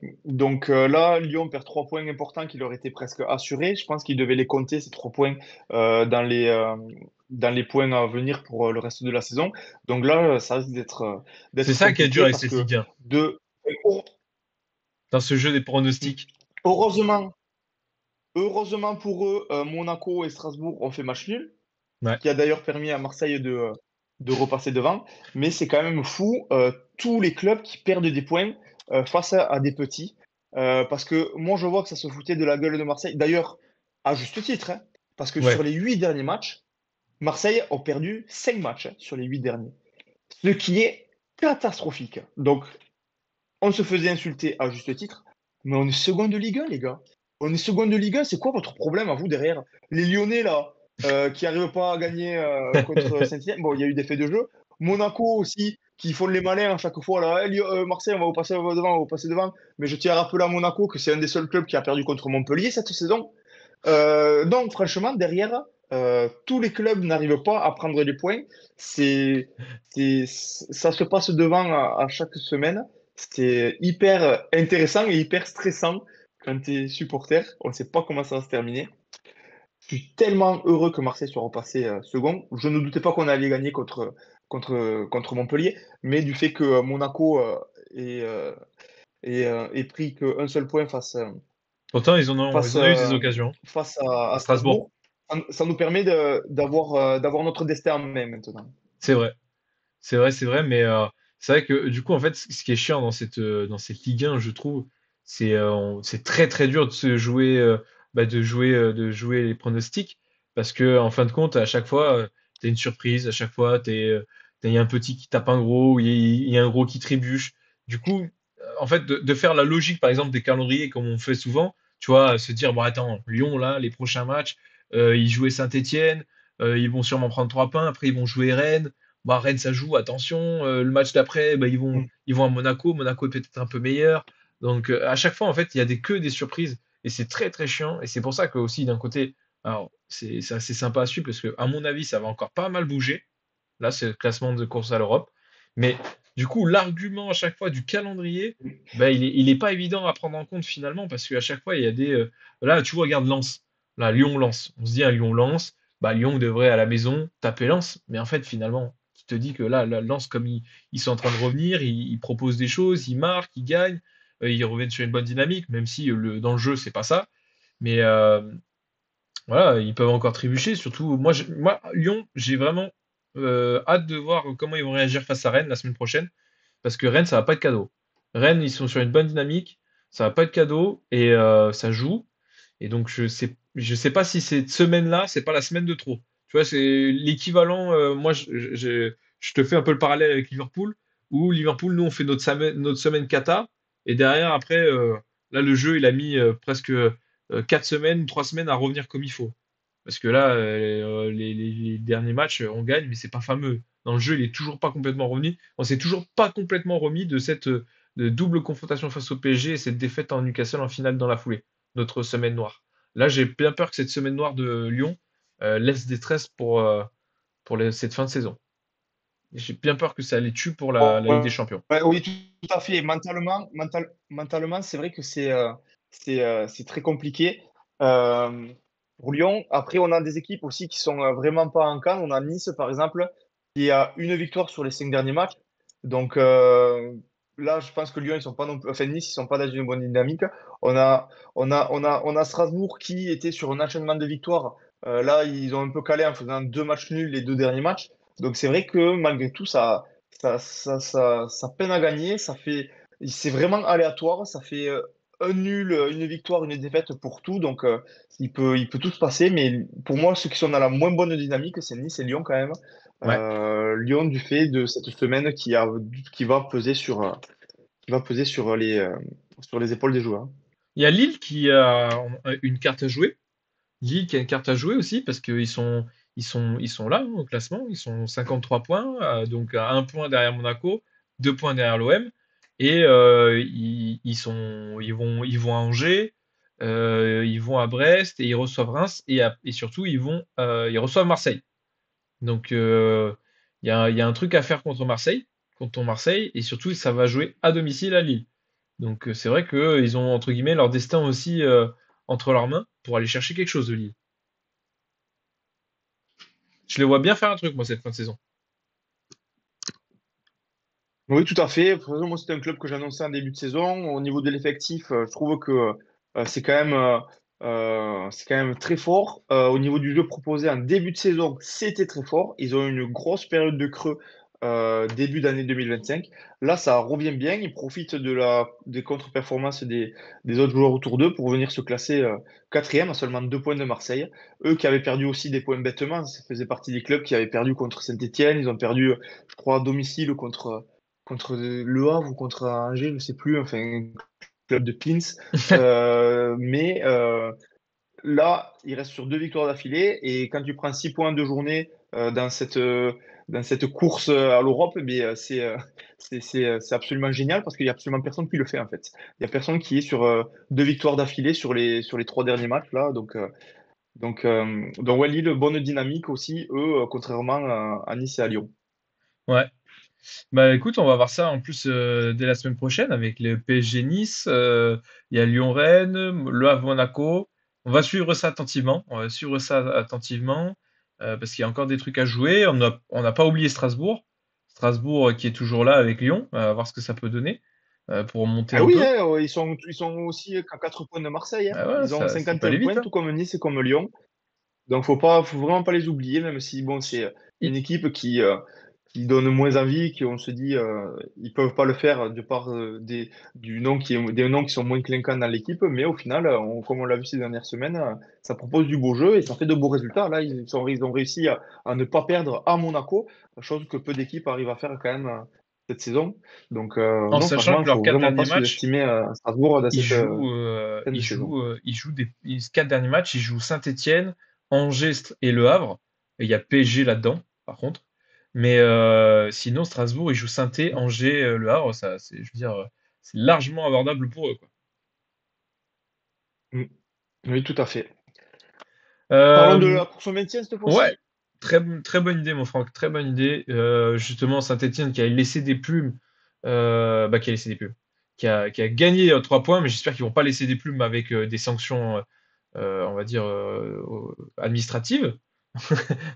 Lyon perd 3 points importants qui leur étaient presque assurés. Je pense qu'ils devaient les compter, ces 3 points, dans les points à venir pour le reste de la saison. Donc là, ça risque C'est d'être ça qui est dur compliqué avec parce cette que Ligue 1. de, Dans ce jeu des pronostics. heureusement, heureusement pour eux, Monaco et Strasbourg ont fait match nul, ce Ouais. qui a d'ailleurs permis à Marseille de repasser devant. Mais c'est quand même fou, tous les clubs qui perdent des points face à des petits. Parce que moi, je vois que ça se foutait de la gueule de Marseille. D'ailleurs, à juste titre, hein, parce que sur Ouais. les 8 derniers matchs, Marseille a perdu 5 matchs sur les 8 derniers. Ce qui est catastrophique. Donc, on se faisait insulter à juste titre, mais on est second de Ligue 1, les gars. On est second de Ligue 1, c'est quoi votre problème à vous derrière? Les Lyonnais, là, qui n'arrivent pas à gagner contre Saint-Étienne, bon, il y a eu des faits de jeu. Monaco aussi, qui font les malins à chaque fois, là. Marseille, on va vous passer devant, on va vous passer devant. Mais je tiens à rappeler à Monaco que c'est un des seuls clubs qui a perdu contre Montpellier cette saison. Donc, franchement, derrière, tous les clubs n'arrivent pas à prendre les points. Ça se passe devant à chaque semaine. C'est hyper intéressant et hyper stressant quand tu es supporter. On ne sait pas comment ça va se terminer. Je suis tellement heureux que Marseille soit repassé second. Je ne doutais pas qu'on allait gagner contre Montpellier, mais du fait que Monaco ait pris qu'un seul point Pourtant, face, ils ont eu des occasions face à à Strasbourg. Strasbourg, ça nous permet d'avoir notre destin en main maintenant. C'est vrai. C'est vrai, mais c'est vrai que du coup, en fait, ce qui est chiant dans cette Ligue 1, je trouve, c'est très très dur de se jouer, de jouer les pronostics, parce que en fin de compte, à chaque fois, t'as une surprise, à chaque fois, il y a un petit qui tape un gros, ou il y a un gros qui trébuche. Du coup, en fait, de faire la logique, par exemple, des calendriers comme on fait souvent, tu vois, se dire, bon, attends, Lyon, là, les prochains matchs, ils jouaient Saint-Étienne, ils vont sûrement prendre 3 points, après ils vont jouer Rennes. Bah, Rennes, ça joue, attention. Le match d'après, bah, Mm. ils vont à Monaco. Monaco est peut-être un peu meilleur. Donc, à chaque fois, en fait, il y a que des surprises. Et c'est très, très chiant. Et c'est pour ça que, aussi, d'un côté, alors, c'est assez sympa à suivre parce que, à mon avis, ça va encore pas mal bouger. Là, c'est le classement de course à l'Europe. Mais, du coup, l'argument à chaque fois du calendrier, bah, il est pas évident à prendre en compte finalement parce qu'à chaque fois, il y a là, tu vois, regarde Lens. Là, Lyon-Lens. On se dit, un Lyon-Lens. Bah, Lyon devrait à la maison taper Lens. Mais en fait, finalement, qui te dit que là, Lens, comme ils sont en train de revenir, ils proposent des choses, ils marquent, ils gagnent, ils reviennent sur une bonne dynamique, même si dans le jeu, c'est pas ça. Mais voilà, ils peuvent encore trébucher. Surtout, moi Lyon, j'ai vraiment hâte de voir comment ils vont réagir face à Rennes la semaine prochaine. Parce que Rennes, ça va pas être cadeau. Rennes, ils sont sur une bonne dynamique, ça va pas être cadeau, et ça joue. Et donc, je sais pas si cette semaine-là, c'est pas la semaine de trop. Tu vois, c'est l'équivalent. Moi, je te fais un peu le parallèle avec Liverpool, où Liverpool, nous, on fait notre semaine kata, et derrière, après, là, le jeu, il a mis presque 4 semaines, 3 semaines à revenir comme il faut. Parce que là, les derniers matchs, on gagne, mais c'est pas fameux. Dans le jeu, il est toujours pas complètement revenu. On s'est toujours pas complètement remis de cette de double confrontation face au PSG et cette défaite en Newcastle en finale dans la foulée. Notre semaine noire. Là, j'ai bien peur que cette semaine noire de Lyon laisse des tresses pour cette fin de saison. Et j'ai bien peur que ça les tue pour la Ligue des Champions. Ouais, oui, tout à fait. Mentalement, c'est vrai que c'est très compliqué. Euh, pour Lyon, après, on a des équipes aussi qui sont vraiment pas en canne. On a Nice, par exemple, qui a une victoire sur les 5 derniers matchs. Donc là, je pense que Lyon, ils sont pas non plus, enfin Nice, ils sont pas dans une bonne dynamique. On a Strasbourg qui était sur un enchaînement de victoires. Là, ils ont un peu calé en faisant 2 matchs nuls les 2 derniers matchs. Donc c'est vrai que malgré tout, ça peine à gagner. C'est vraiment aléatoire. Ça fait un nul, une victoire, une défaite pour tout. Donc, il peut tout se passer. Mais pour moi, ceux qui sont dans la moins bonne dynamique, c'est Nice et Lyon quand même. Ouais. Lyon, du fait de cette semaine qui va peser sur les épaules des joueurs. Il y a Lille qui a une carte à jouer. Lille qui a une carte à jouer aussi parce qu'ils sont là, hein, au classement. Ils sont 53 points, donc à 1 point derrière Monaco, 2 points derrière l'OM. Et ils vont à Angers, ils vont à Brest et ils reçoivent Reims. Et surtout, ils reçoivent Marseille. Donc, il y a un truc à faire contre Marseille. Et surtout, ça va jouer à domicile à Lille. Donc, c'est vrai qu'ils ont, entre guillemets, leur destin aussi entre leurs mains pour aller chercher quelque chose de Lille. Je les vois bien faire un truc, moi, cette fin de saison. Oui, tout à fait. De toute façon, moi, c'était un club que j'annonçais en début de saison. Au niveau de l'effectif, je trouve que c'est quand même très fort. Au niveau du jeu proposé en début de saison, c'était très fort. Ils ont eu une grosse période de creux début d'année 2025. Là, ça revient bien. Ils profitent des contre-performances des autres joueurs autour d'eux pour venir se classer quatrième à seulement 2 points de Marseille. Eux qui avaient perdu aussi des points bêtement, ça faisait partie des clubs qui avaient perdu contre Saint-Étienne. Ils ont perdu, je crois, à domicile contre Le Havre ou contre Angers, je sais plus, enfin, un club de Pins. Mais là, il reste sur 2 victoires d'affilée. Et quand tu prends 6 points de journée dans cette course à l'Europe, c'est absolument génial parce qu'il n'y a absolument personne qui le fait en fait. Il n'y a personne qui est sur 2 victoires d'affilée sur les 3 derniers matchs là. Donc ouais, Lille, bonne dynamique aussi, eux, contrairement à Nice et à Lyon. Ouais. Bah écoute, on va voir ça en plus dès la semaine prochaine avec le PSG Nice, il y a Lyon-Rennes, Le Havre-Monaco. On va suivre ça attentivement parce qu'il y a encore des trucs à jouer. On n'a pas oublié Strasbourg. Strasbourg qui est toujours là avec Lyon, à voir ce que ça peut donner pour monter Ah un oui, peu. hein, ouais, ils sont aussi à 4 points de Marseille, hein. Ah ouais, Ils ont ça peut aller 51 vite, points, hein. tout comme Nice et comme Lyon. Donc, faut vraiment pas les oublier, même si bon, c'est une Ils- équipe qui donne moins envie, qui on se dit ils peuvent pas le faire de par des noms qui sont moins clinquants dans l'équipe, mais au final, comme on l'a vu ces dernières semaines, ça propose du beau jeu et ça fait de beaux résultats. Là, ils ont réussi à ne pas perdre à Monaco, chose que peu d'équipes arrivent à faire quand même cette saison. Donc, En non, sachant franchement, que il leurs faut quatre vraiment derniers pas matchs, sous-estimer Strasbourg dans ils cette jouent, fin ils de saison. jouent, ils jouent les 4 derniers matchs, ils jouent Saint-Étienne, Angers et Le Havre. Et il y a PSG là-dedans, par contre. Mais sinon, Strasbourg, ils jouent Saint-Étienne, Angers, Le Havre. Ça, je veux dire, c'est largement abordable pour eux, quoi. Mm. Oui, tout à fait. Parlons de Euh, la course au maintien cette ouais, fois-ci. très, très bonne idée, mon Franck, très bonne idée. Justement, Saint-Étienne qui a laissé des plumes, qui a laissé des plumes, qui a gagné 3 points, mais j'espère qu'ils vont pas laisser des plumes avec des sanctions, on va dire, administratives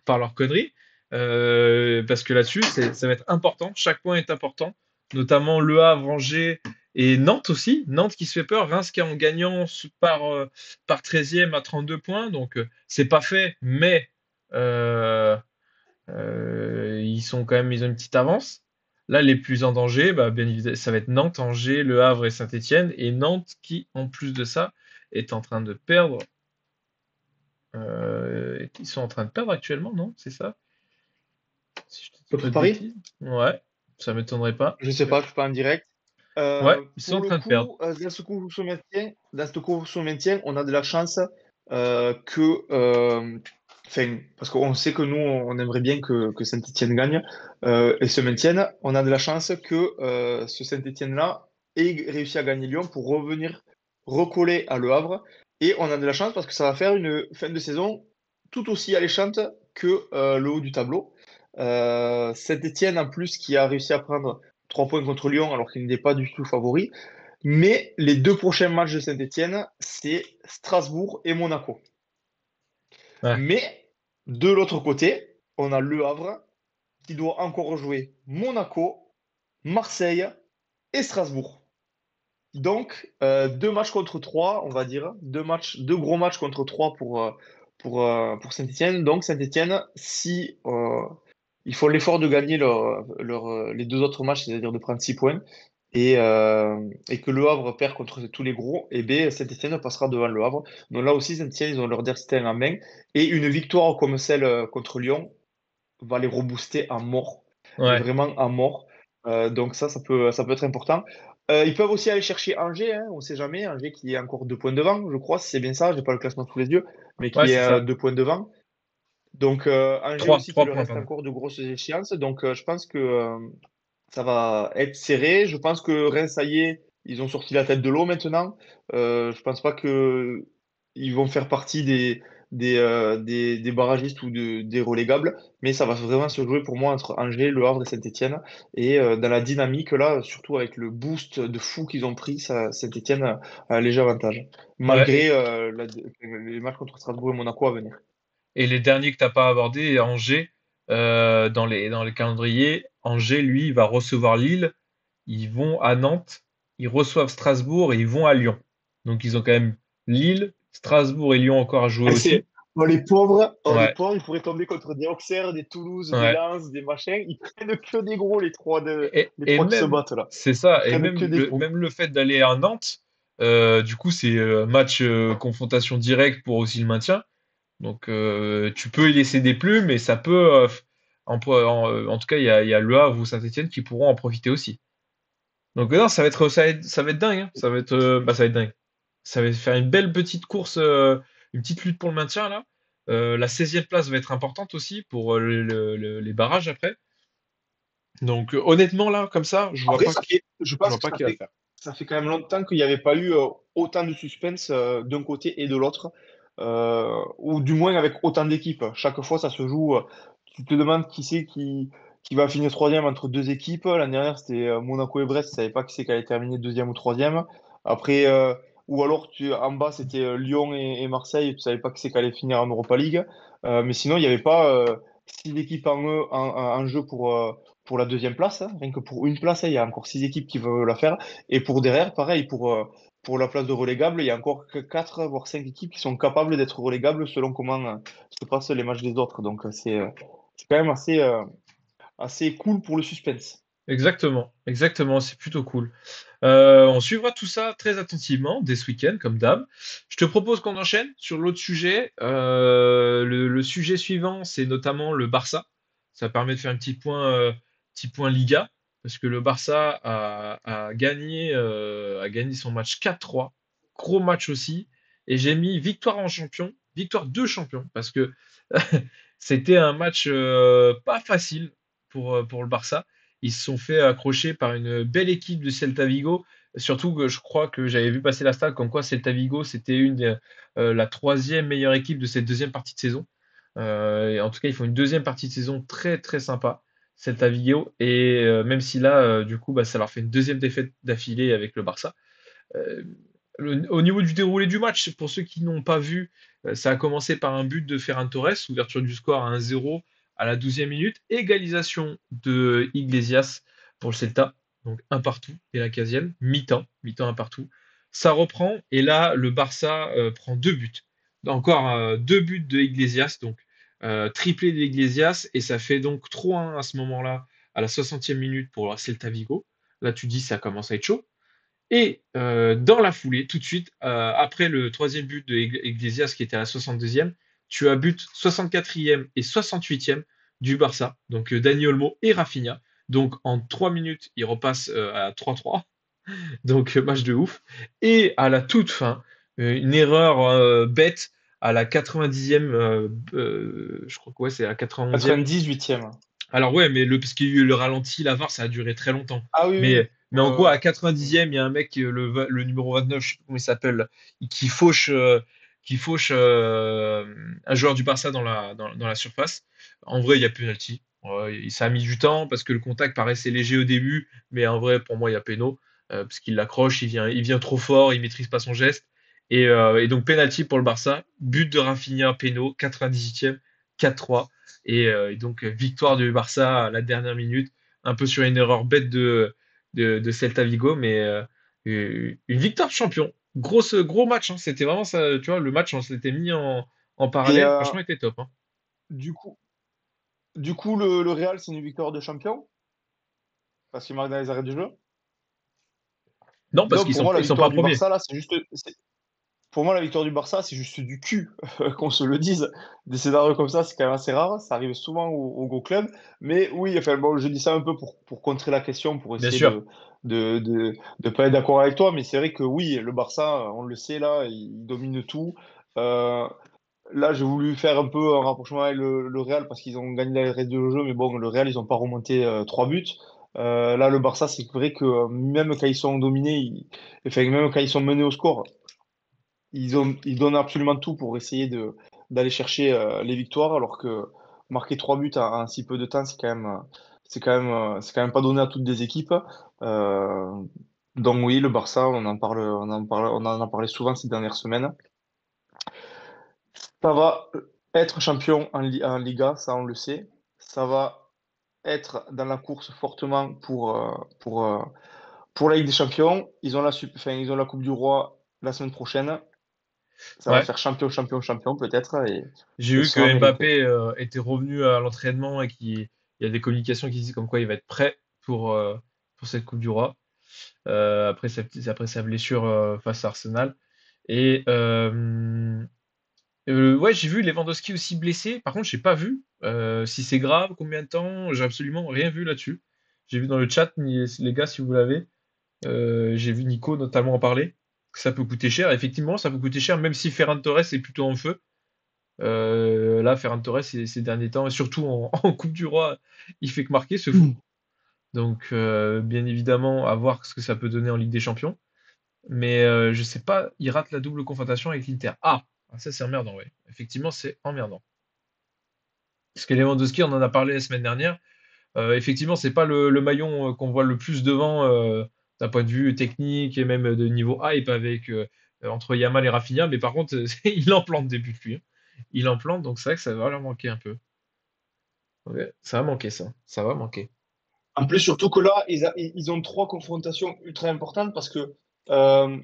par leurs conneries. Parce que là-dessus, ça va être important. Chaque point est important, notamment Le Havre, Angers et Nantes aussi. Nantes qui se fait peur, Reims qui est en gagnant par 13e à 32 points. Donc, c'est pas fait, mais euh, ils ont une petite avance. Là, les plus en danger, bah, bien évidemment, ça va être Nantes, Angers, Le Havre et Saint-Étienne. Et Nantes qui, en plus de ça, est en train de perdre. Ils sont en train de perdre actuellement, non? C'est ça? Si je te dis pas Contre de Paris? bêtises. Ouais, ça m'étonnerait pas. Je sais pas, je suis pas en direct. Ouais, ils sont Pour en le train de perdre. coup, dans cette course au maintien, on a de la chance que, enfin, parce qu'on sait que nous, on aimerait bien que Saint-Étienne gagne et se maintienne. On a de la chance que ce Saint-Étienne-là ait réussi à gagner Lyon pour revenir recoller à Le Havre. Et on a de la chance parce que ça va faire une fin de saison tout aussi alléchante que le haut du tableau. Saint-Etienne, en plus, qui a réussi à prendre 3 points contre Lyon alors qu'il n'était pas du tout favori. Mais les 2 prochains matchs de Saint-Etienne, c'est Strasbourg et Monaco. Ouais. Mais de l'autre côté, on a Le Havre qui doit encore jouer Monaco, Marseille et Strasbourg. Donc, 2 matchs contre 3, on va dire. 2 gros matchs contre 3 pour Saint-Etienne. Donc, Saint-Etienne, si ils font l'effort de gagner les 2 autres matchs, c'est-à-dire de prendre 6 points, et que Le Havre perd contre tous les gros, et bien Saint-Etienne passera devant Le Havre. Donc là aussi, Saint-Etienne, ils ont leur destin en main. Et une victoire comme celle contre Lyon va les rebooster à mort, mais Ouais. vraiment à mort. Donc ça peut être important. Ils peuvent aussi aller chercher Angers, hein, on ne sait jamais. Angers qui est encore 2 points devant, je crois, si c'est bien ça. J'ai pas le classement sous les yeux, mais Ouais, qui est c'est ça. 2 points devant. Donc Angers Trois aussi qui trois leur points, reste pardon. encore de grosses échéances. Donc je pense que ça va être serré. Je pense que Reims, ça y est, ils ont sorti la tête de l'eau maintenant. Je pense pas que ils vont faire partie des barragistes ou des relégables, mais ça va vraiment se jouer pour moi entre Angers, Le Havre et Saint-Etienne. Et dans la dynamique, là, surtout avec le boost de fou qu'ils ont pris, Saint-Etienne a un léger avantage, Ouais. malgré les matchs contre Strasbourg et Monaco à venir. Et les derniers que t'as pas abordés, Angers, dans les calendriers, Angers, lui, il va recevoir Lille, ils vont à Nantes, ils reçoivent Strasbourg et ils vont à Lyon. Donc ils ont quand même Lille, Strasbourg et Lyon encore à jouer Ah, aussi. les Ouais, pauvres, ils pourraient tomber contre des Auxerre, des Toulouse, des ouais. Lens, des machins. Ils prennent que des gros, les Et trois qui se même, battent là. c'est Ils ça, et prennent que même des le, gros. même le fait d'aller à Nantes, du coup, c'est match confrontation directe pour aussi le maintien. Donc tu peux y laisser des plumes, mais ça peut, en tout cas, il y a Le Havre ou Saint-Etienne qui pourront en profiter aussi. Donc non, ça va être dingue, hein. Ça va être dingue. Ça va faire une belle petite course, une petite lutte pour le maintien là. La 16e place va être importante aussi pour les barrages après. Donc honnêtement là, comme ça, Après, je je pense vois que pas qui va le faire. ça fait quand même longtemps qu'il n'y avait pas eu autant de suspense d'un côté et de l'autre, ou du moins avec autant d'équipes. Chaque fois, ça se joue. Tu te demandes qui c'est qui va finir troisième entre 2 équipes. L'année dernière, c'était Monaco et Brest. Tu savais pas qui c'est qui allait terminer deuxième ou troisième. Après, ou alors en bas, c'était Lyon et Marseille. Tu savais pas qui c'est qui allait finir en Europa League. Mais sinon, il n'y avait pas 6 équipes en jeu pour la deuxième place, hein. Rien que pour une place, hein, il y a encore 6 équipes qui veulent la faire. Et pour derrière, pareil, pour la place de relégable, il y a encore que 4 voire 5 équipes qui sont capables d'être relégables selon comment se passent les matchs des autres. Donc c'est quand même assez cool pour le suspense. Exactement, exactement, c'est plutôt cool. On suivra tout ça très attentivement dès ce week-end, comme d'hab. Je te propose qu'on enchaîne sur l'autre sujet. Le sujet suivant, c'est notamment le Barça. Ça permet de faire un petit point Liga, parce que le Barça a gagné son match 4-3. Gros match aussi. Et j'ai mis victoire en champion, victoire de champion, parce que c'était un match pas facile pour le Barça. Ils se sont fait accrocher par une belle équipe de Celta Vigo. Surtout que je crois que j'avais vu passer la stat comme quoi Celta Vigo, c'était la troisième meilleure équipe de cette deuxième partie de saison. Et en tout cas, ils font une deuxième partie de saison très très sympa, Celta Vigo. Et même si là, du coup, bah, ça leur fait une deuxième défaite d'affilée avec le Barça. Euh, au niveau du déroulé du match, pour ceux qui n'ont pas vu, ça a commencé par un but de Ferran Torres, ouverture du score à 1-0 à la 12e minute, égalisation de Iglesias pour le Celta, donc un partout et la 15e, mi-temps un partout. Ça reprend et là le Barça prend 2 buts. Encore 2 buts de Iglesias, donc triplé d'Iglesias et ça fait donc 3-1 à ce moment-là à la 60e minute pour Celta Vigo. Là tu dis ça commence à être chaud. Et dans la foulée, tout de suite, après le troisième but de Iglesias qui était à la 62e, tu as but 64e et 68e du Barça, donc Dani Olmo et Rafinha. Donc en 3 minutes, il repasse à 3-3, donc match de ouf. Et à la toute fin, une erreur bête à la 90e, je crois que ouais, c'est à la 91e. 98e. Alors ouais, mais parce qu'il y a eu le ralenti, la VAR, ça a duré très longtemps. Ah oui, oui, oui. Mais en gros, Ouais, à 90e, il y a un mec, le numéro 29, je sais plus comment il s'appelle, qui fauche un joueur du Barça dans la surface. En vrai, il y a penalty. Ça a mis du temps parce que le contact paraissait léger au début, mais en vrai, pour moi, il y a péno, parce qu'il l'accroche, il vient trop fort, il maîtrise pas son geste. Et donc, penalty pour le Barça, but de Rafinha, péno, 98e, 4-3. Et donc, victoire du Barça à la dernière minute, un peu sur une erreur bête de Celta Vigo, mais une victoire de champion. Gros match, hein. C'était vraiment ça, tu vois, le match, on s'était mis en Et parallèle, franchement, il était top, hein. du coup, le Real, c'est une victoire de champion parce qu'il marque dans les arrêts du jeu. Non, parce Non, qu'ils pour sont, moi, la ils sont pas victoire du premiers. Barça, là, pour moi, la victoire du Barça, c'est juste du cul, qu'on se le dise. Des scénarios comme ça, c'est quand même assez rare. Ça arrive souvent aux gros clubs. Mais oui, enfin, bon, je dis ça un peu pour contrer la question, pour Bien essayer sûr. de pas être d'accord avec toi. Mais c'est vrai que oui, le Barça, on le sait, là, il domine tout. Euh, Là, j'ai voulu faire un peu un rapprochement avec le Real parce qu'ils ont gagné la reste de jeu. Mais bon, le Real, ils n'ont pas remonté 3 buts. Là, le Barça, c'est vrai que même quand ils sont dominés, enfin, même quand ils sont menés au score, ils donnent absolument tout pour essayer d'aller chercher les victoires, alors que marquer 3 buts en si peu de temps, c'est quand même pas donné à toutes des équipes. Euh, donc oui, le Barça, on en a parlé souvent ces dernières semaines. Ça va être champion en Liga, ça on le sait. Ça va être dans la course fortement pour la Ligue des Champions. Ils ont la Coupe du Roi la semaine prochaine. Ça va Ouais. faire champion, champion, champion peut-être, J'ai et ce vu sera que mérité. Mbappé était revenu à l'entraînement et qu'il y a des communications qui disent comme quoi il va être prêt pour cette Coupe du Roi, après sa blessure face à Arsenal. Et ouais, j'ai vu Lewandowski aussi blessé. Par contre, j'ai pas vu si c'est grave, combien de temps. J'ai absolument rien vu là-dessus. J'ai vu dans le chat, les gars, si vous l'avez. J'ai vu Nico notamment en parler. Que ça peut coûter cher. Effectivement, ça peut coûter cher, même si Ferran Torres est plutôt en feu. Là, Ferran Torres, ces derniers temps, et surtout en Coupe du Roi, il fait que marquer, ce fou. Donc, bien évidemment, à voir ce que ça peut donner en Ligue des Champions. Mais je sais pas, il rate la double confrontation avec l'Inter. Ça c'est emmerdant, ouais. Effectivement, c'est emmerdant. Parce que Lewandowski, on en a parlé la semaine dernière. Effectivement, c'est pas le maillon qu'on voit le plus devant d'un point de vue technique et même de niveau hype avec entre Yamal et Rafinha. Mais par contre, il en plante des buts, lui, hein. Il en plante, donc c'est vrai que ça va leur manquer un peu. Ouais, ça va manquer, ça. Ça va manquer. En plus, surtout que là, ils ont 3 confrontations ultra importantes parce que euh,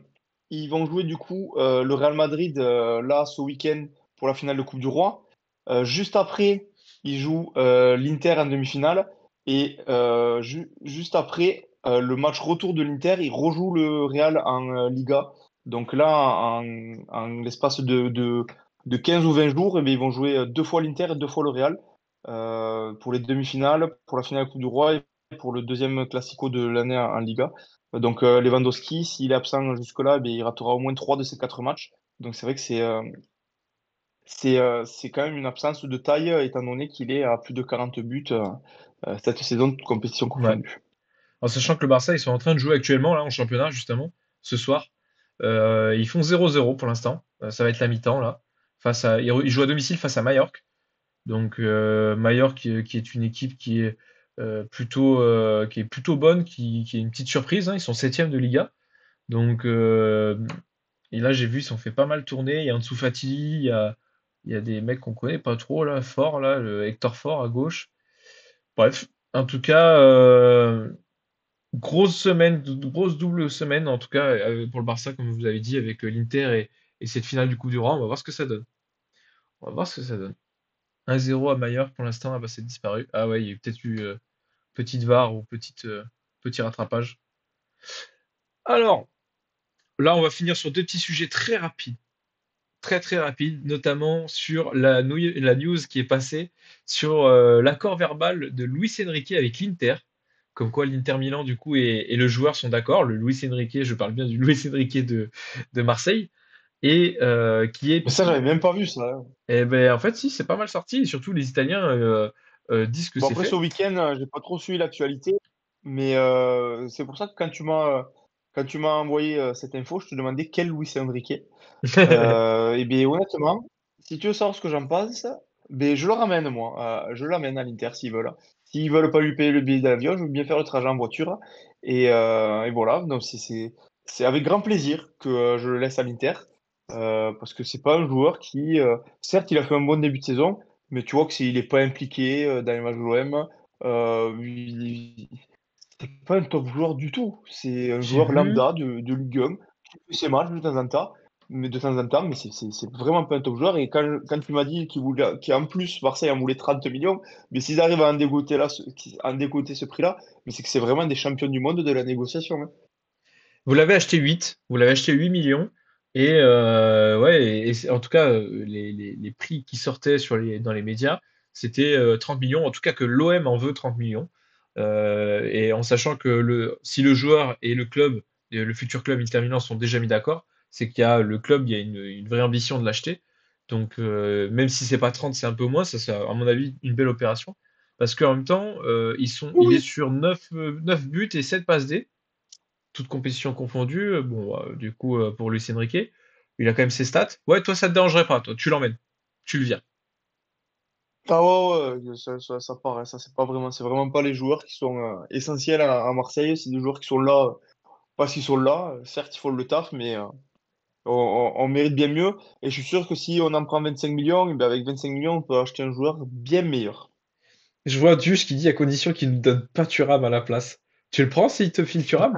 ils vont jouer du coup le Real Madrid là ce week-end pour la finale de Coupe du Roi. Juste après, ils jouent l'Inter en demi-finale et juste après le match retour de l'Inter, ils rejouent le Real en Liga. Donc là, en l'espace de 15 ou 20 jours, eh bien, ils vont jouer 2 fois l'Inter et 2 fois le Real pour les demi-finales, pour la finale de Coupe du Roi et pour le deuxième classico de l'année en Liga. Donc Lewandowski, s'il est absent jusque-là, eh bien, il ratera au moins 3 de ces 4 matchs. Donc c'est vrai que c'est quand même une absence de taille, étant donné qu'il est à plus de 40 buts cette saison, toute compétition Ouais. confondue. En sachant que le Barça, ils sont en train de jouer actuellement là en championnat, justement, ce soir. Ils font 0-0 pour l'instant. Ça va être la mi-temps là. Ils jouent à domicile face à Majorque. Donc Majorque qui est une équipe qui est plutôt bonne, qui est une petite surprise, hein. Ils sont septième de Liga. Donc et là j'ai vu ils sont fait pas mal tourner. Il y a Ansu Fati, il y a des mecs qu'on connaît pas trop là, fort là, le Hector Fort à gauche. Bref, en tout cas, grosse semaine, grosse double semaine en tout cas pour le Barça comme vous avez dit avec l'Inter et cette finale du Coup du Roi. On va voir ce que ça donne. On va voir ce que ça donne. 1-0 à Majorque pour l'instant, ah bah c'est disparu. Ah ouais, il y a peut-être eu petite VAR ou petit rattrapage. Alors, là, on va finir sur deux petits sujets très rapides. Très très rapides, notamment sur la news qui est passée sur l'accord verbal de Luis Enrique avec l'Inter. Comme quoi l'Inter Milan, du coup, et le joueur sont d'accord. Le Luis Enrique, je parle bien du Luis Enrique de Marseille. Et qui Mais est. ça, j'avais même pas vu ça, hein. Eh ben, en fait, si, c'est pas mal sorti. Et surtout, les Italiens disent que Bon, c'est après, ce fait. week-end, j'ai pas trop suivi l'actualité, mais c'est pour ça que quand tu m'as envoyé cette info, je te demandais quel Luis Enrique. Eh bien, honnêtement, si tu veux savoir ce que j'en pense, Mais je le ramène, moi. Je l'amène à l'Inter s'ils veulent. S'ils veulent pas lui payer le billet d'avion, je veux bien faire le trajet en voiture. Et voilà. Donc, c'est avec grand plaisir que je le laisse à l'Inter. Parce que c'est pas un joueur qui. Certes, il a fait un bon début de saison, mais tu vois que il est pas impliqué dans les matchs de l'OM. C'est pas un top joueur du tout. C'est un J'ai joueur vu. lambda de Ligue 1 qui fait ses matchs de temps en temps, mais c'est vraiment pas un top joueur. Et quand tu m'as dit qu'en plus Marseille en voulait 30 millions, mais s'ils arrivent à en dégoter là, à en dégoter ce prix-là, mais c'est que c'est vraiment des champions du monde de la négociation, hein. Vous l'avez acheté 8, vous l'avez acheté 8 millions. Et ouais, en tout cas, les prix qui sortaient dans les médias, c'était 30 millions. En tout cas, que l'OM en veut 30 millions. Et en sachant que si le joueur et le club, et le futur club Inter Milan sont déjà mis d'accord, c'est qu'il y a le club, il y a une vraie ambition de l'acheter. Donc, même si c'est pas 30, c'est un peu moins, ça c'est à mon avis une belle opération. Parce qu'en même temps, il est Oui. sur 9 buts et 7 passes D toutes compétitions confondues. Bon, du coup, pour Luis Enrique, il a quand même ses stats. Ouais, toi, ça te dérangerait pas, toi, tu l'emmènes, tu le vires. Ah ouais, ouais, ça paraît, ça c'est vraiment pas les joueurs qui sont essentiels à Marseille, c'est des joueurs qui sont là, parce qu'ils sont là, certes ils font le taf, mais on mérite bien mieux. Et je suis sûr que si on en prend 25 millions, eh ben avec 25 millions, on peut acheter un joueur bien meilleur. Je vois Dush qui dit à condition qu'il nous donne pas Thuram à la place. Tu le prends s'il te file Thuram?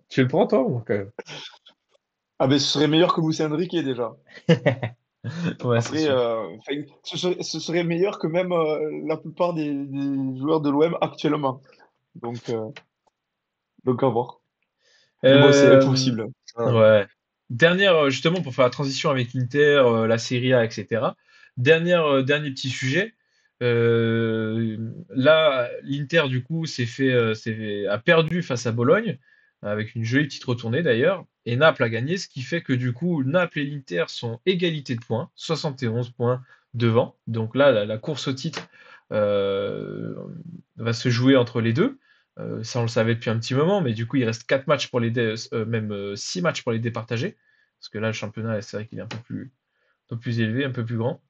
Tu le prends, toi, ou quand même? Ah ben ce serait meilleur que Luis Enrique déjà. Ouais, c'est Après, sûr. enfin, ce serait meilleur que même la plupart des joueurs de l'OM actuellement. Donc, euh, donc à voir. Mais bon, c'est Euh, impossible. Ah. ouais. Dernière, justement, pour faire la transition avec l'Inter, la Serie A, etc. Dernier petit sujet. Là, l'Inter, du coup, a perdu face à Bologne, avec une jolie petite retournée d'ailleurs. Et Naples a gagné, ce qui fait que du coup, Naples et l'Inter sont égalité de points, 71 points devant. Donc là, la course au titre euh, va se jouer entre les deux. Ça, on le savait depuis un petit moment, mais du coup, il reste 4 matchs pour même 6 matchs pour les départager. Parce que là, le championnat, c'est vrai qu'il est un peu plus élevé, un peu plus grand.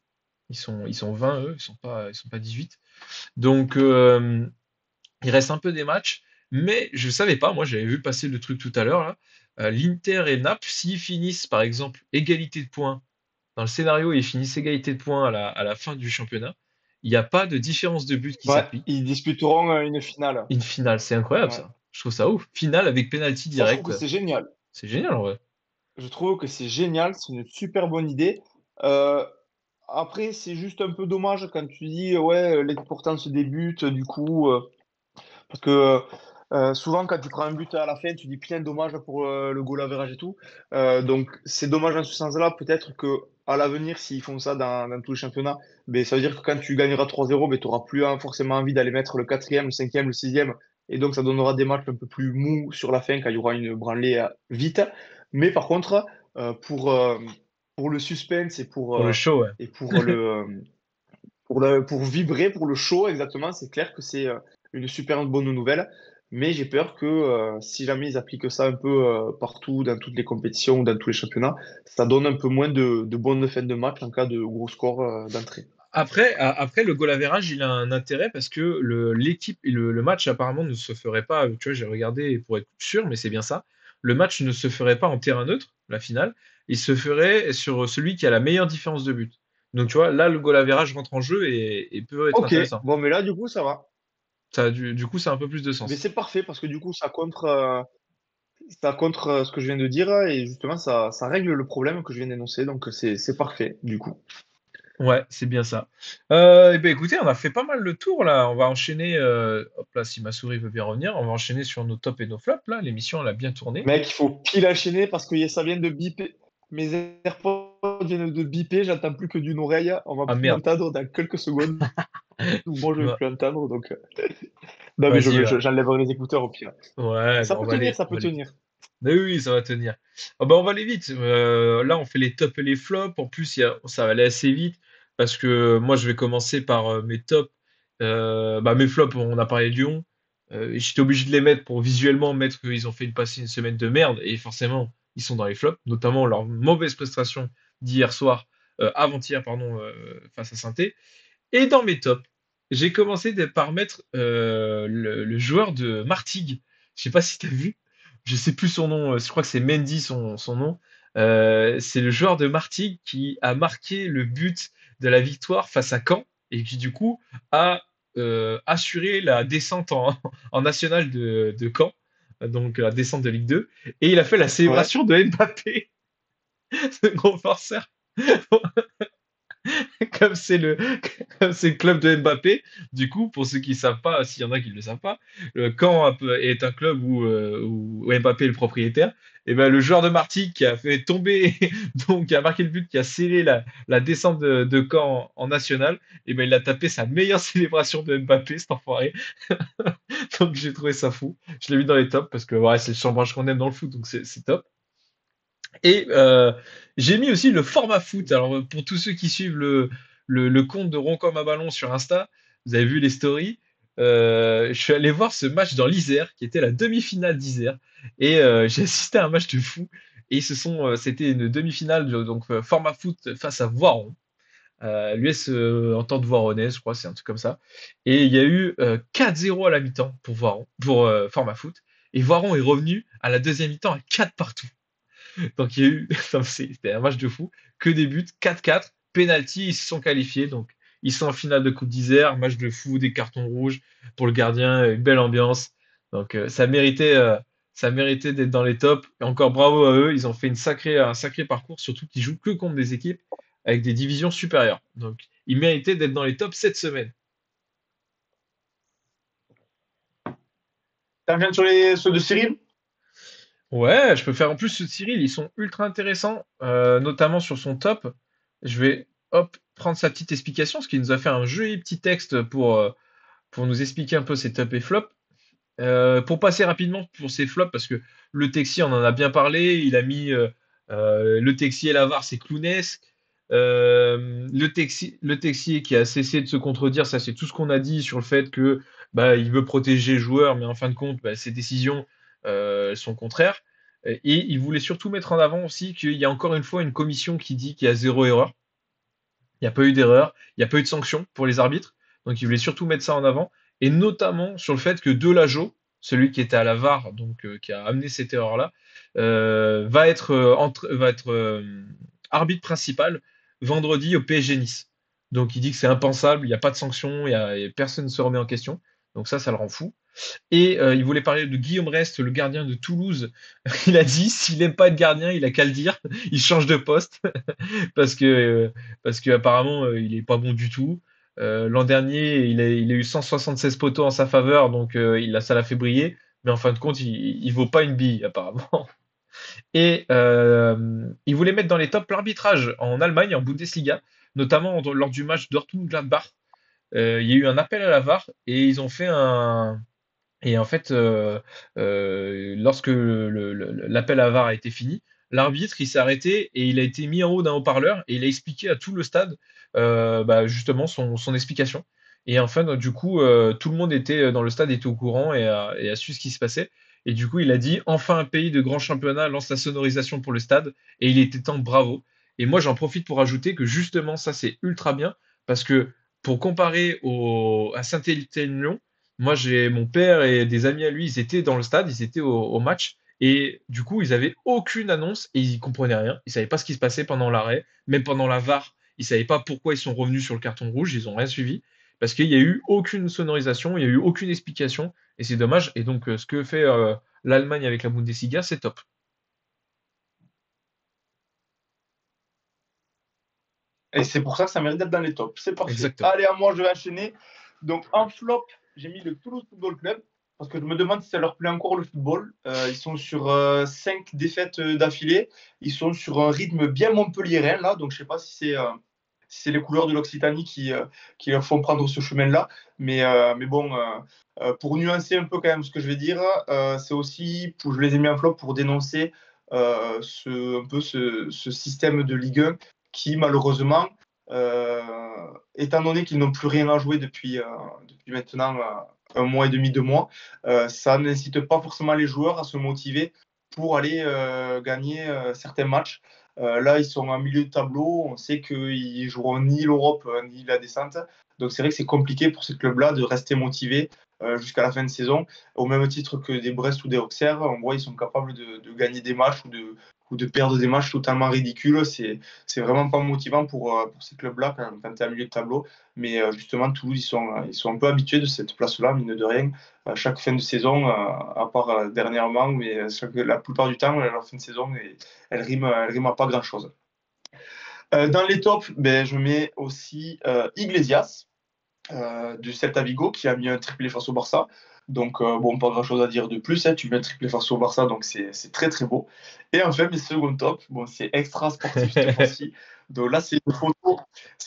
Ils sont 20, eux, ils sont pas 18. Donc, il reste un peu des matchs, mais je savais pas, moi j'avais vu passer le truc tout à l'heure, là. L'Inter et Naples, s'ils finissent par exemple égalité de points, dans le scénario, ils finissent égalité de points à la fin du championnat, il n'y a pas de différence de but qui Ouais, s'applique. ils disputeront une finale. Une finale, c'est incroyable Ouais. ça. Je trouve ça ouf. Finale avec penalty Ça, je trouve direct. que c'est génial. C'est génial en vrai. Je trouve que c'est génial, c'est une super bonne idée. Euh, Après, c'est juste un peu dommage quand tu dis, ouais, l'importance des buts, du coup, parce que souvent, quand tu prends un but à la fin, tu dis, putain, dommage pour le goal average et tout. Donc, c'est dommage dans ce sens-là. Peut-être que à l'avenir, s'ils font ça dans tous les championnats, ben, ça veut dire que quand tu gagneras 3-0, ben, tu n'auras plus forcément envie d'aller mettre le quatrième, le cinquième, le sixième. Et donc, ça donnera des matchs un peu plus mous sur la fin quand il y aura une branlée vite. Mais par contre, pour le suspense Pour le show, ouais. et pour vibrer, pour le show, exactement, c'est clair que c'est une super bonne nouvelle. Mais j'ai peur que si jamais ils appliquent ça un peu partout, dans toutes les compétitions ou dans tous les championnats, ça donne un peu moins de bonnes fins de match en cas de gros score d'entrée. Après, le goal average, il a un intérêt parce que le match apparemment ne se ferait pas. Tu vois, j'ai regardé pour être sûr, mais c'est bien ça. Le match ne se ferait pas en terrain neutre, la finale. Il se ferait sur celui qui a la meilleure différence de but. Donc, tu vois, là, le goal average rentre en jeu et peut être Ok, intéressant. bon, mais là, du coup, ça va. Du coup, ça a un peu plus de Mais sens. c'est parfait parce que du coup, ça contre ce que je viens de dire et justement, ça règle le problème que je viens d'énoncer. Donc, c'est parfait, du coup. Ouais, c'est bien ça. Eh ben, écoutez, on a fait pas mal le tour là. On va enchaîner. Hop là, si ma souris veut bien revenir, on va enchaîner sur nos tops et nos flops là. L'émission, elle a bien tourné. Mec, il faut pile enchaîner parce que ça vient de biper. Mes AirPods viennent de biper, j'entends plus que d'une oreille. On va Ah plus merde. m'entendre dans quelques secondes. Moi, je vais Bah, plus entendre. Donc, non, mais vas-y, ouais. j'enlèverai les écouteurs au pire. Ouais, Ça bah, peut tenir, ça on peut va aller vite. tenir. Mais oui, oui, ça va tenir. Ah bah, on va aller vite. Là, on fait les tops et les flops. En plus, ça va aller assez vite parce que moi, je vais commencer par mes tops. Bah, mes flops, on a parlé de Lyon. J'étais obligé de les mettre pour visuellement mettre qu'ils ont passé une semaine de merde et forcément, ils sont dans les flops, notamment leur mauvaise prestation d'hier soir, avant-hier, pardon, face à saint Et dans mes tops, j'ai commencé par mettre le joueur de Martigues. Je sais pas si tu as vu. Je sais plus son nom. Je crois que c'est Mendy son nom. C'est le joueur de Martigues qui a marqué le but de la victoire face à Caen et qui du coup a assuré la descente en nationale de Caen, donc la descente de Ligue 2. Et il a fait la Ouais. célébration de Mbappé, ce gros forceur. Comme c'est le, comme c'est le club de Mbappé, du coup, pour ceux qui savent pas, s'il y en a qui ne le savent pas, Caen est un club où Mbappé est le propriétaire. Et ben le joueur de Martigues qui a fait tomber, donc qui a marqué le but, qui a scellé la descente de Caen en national, et ben il a tapé sa meilleure célébration de Mbappé, cet enfoiré. Donc j'ai trouvé ça fou. Je l'ai mis dans les tops parce que ouais, c'est le chambrage qu'on aime dans le foot, donc c'est top. Et j'ai mis aussi le format foot. Alors, pour tous ceux qui suivent le compte de Rond comme un ballon sur Insta, vous avez vu les stories. Je suis allé voir ce match dans l'Isère, qui était la demi-finale d'Isère. Et j'ai assisté à un match de fou. Et c'était une demi-finale, donc format foot face à Voiron. L'US Entente Voironnaise, je crois, c'est un truc comme ça. Et il y a eu 4-0 à la mi-temps pour Voiron, pour format foot. Et Voiron est revenu à la deuxième mi-temps à 4 partout. Donc il y a eu, non, c'était un match de fou, que des buts, 4-4, penalty, ils se sont qualifiés, donc ils sont en finale de Coupe d'Isère, match de fou, des cartons rouges pour le gardien, une belle ambiance. Donc ça méritait d'être dans les tops. Et encore bravo à eux, ils ont fait un sacré parcours, surtout qu'ils jouent que contre des équipes avec des divisions supérieures. Donc ils méritaient d'être dans les tops cette semaine. T'en viens sur ceux de Cyril? Ouais, je peux faire en plus ceux de Cyril, ils sont ultra intéressants, notamment sur son top. Je vais hop prendre sa petite explication, parce qu'il nous a fait un joli petit texte pour nous expliquer un peu ses tops et flops. Pour passer rapidement pour ses flops, parce que le Texier, on en a bien parlé, il a mis le Texier et l'Avare, c'est clownesque. Le Texier qui a cessé de se contredire, ça c'est tout ce qu'on a dit sur le fait que bah, il veut protéger les joueurs, mais en fin de compte, bah, ses décisions sont contraires. Et il voulait surtout mettre en avant aussi qu'il y a encore une fois une commission qui dit qu'il y a zéro erreur. Il n'y a pas eu d'erreur, il n'y a pas eu de sanction pour les arbitres. Donc il voulait surtout mettre ça en avant. Et notamment sur le fait que Delageau, celui qui était à la VAR, donc qui a amené cette erreur-là, va être arbitre principal vendredi au PSG Nice. Donc il dit que c'est impensable, il n'y a pas de sanction, personne ne se remet en question. Donc ça le rend fou. Et il voulait parler de Guillaume Rest, le gardien de Toulouse. Il a dit s'il n'aime pas être gardien, il a qu'à le dire, il change de poste parce que parce que apparemment il est pas bon du tout. L'an dernier, il a eu 176 poteaux en sa faveur, donc ça l'a fait briller. Mais en fin de compte, il vaut pas une bille apparemment. Et il voulait mettre dans les tops l'arbitrage en Allemagne, en Bundesliga, notamment lors du match Dortmund-Gladbach. Il y a eu un appel à la VAR et ils ont fait un et en fait, lorsque l'appel à VAR a été fini, l'arbitre il s'est arrêté et il a été mis en haut d'un haut-parleur et il a expliqué à tout le stade bah, justement son explication. Et enfin, donc, du coup, tout le monde était dans le stade était au courant et a su ce qui se passait. Et du coup, il a dit enfin un pays de grand championnat lance la sonorisation pour le stade et il était temps, bravo. Et moi, j'en profite pour ajouter que justement, ça c'est ultra bien parce que pour comparer à Saint-Étienne-Lyon, moi, j'ai mon père et des amis à lui, ils étaient dans le stade, ils étaient au match, et du coup, ils avaient aucune annonce et ils comprenaient rien. Ils savaient pas ce qui se passait pendant l'arrêt, même pendant la VAR, ils savaient pas pourquoi ils sont revenus sur le carton rouge, ils ont rien suivi, parce qu'il y a eu aucune sonorisation, il y a eu aucune explication, et c'est dommage. Et donc, ce que fait l'Allemagne avec la Bundesliga, c'est top. Et c'est pour ça que ça mérite d'être dans les tops. C'est parfait. Exactement. Allez, à moi, je vais enchaîner. Donc, en flop, j'ai mis le Toulouse Football Club parce que je me demande si ça leur plaît encore le football. Ils sont sur 5 défaites d'affilée. Ils sont sur un rythme bien montpelliérain, là. Donc, je ne sais pas si c'est les couleurs de l'Occitanie qui leur font prendre ce chemin-là. Mais bon, pour nuancer un peu quand même ce que je vais dire, c'est aussi, je les ai mis en flop pour dénoncer un peu ce système de Ligue 1 qui malheureusement, étant donné qu'ils n'ont plus rien à jouer depuis maintenant un mois et demi, 2 mois, ça n'incite pas forcément les joueurs à se motiver pour aller gagner certains matchs. Là, ils sont en milieu de tableau. On sait qu'ils joueront ni l'Europe ni la descente. Donc c'est vrai que c'est compliqué pour ces clubs-là de rester motivés jusqu'à la fin de saison. Au même titre que des Brest ou des Auxerre, on voit ils sont capables de gagner des matchs ou de perdre des matchs totalement ridicules. C'est vraiment pas motivant pour ces clubs-là quand tu es à milieu de tableau. Mais justement, Toulouse, ils sont un peu habitués de cette place-là, mine de rien. Chaque fin de saison, à part dernièrement, mais la plupart du temps, la fin de saison, elle rime à pas grand-chose. Dans les tops, ben, je mets aussi Iglesias du Celta Vigo qui a mis un triplé face au Barça. Donc, bon, pas grand-chose à dire de plus. Hein. Tu mets un triplé face au Barça, donc c'est très très beau. Et enfin, mes second top, bon, c'est extra sportif cette fois-ci. Donc là, c'est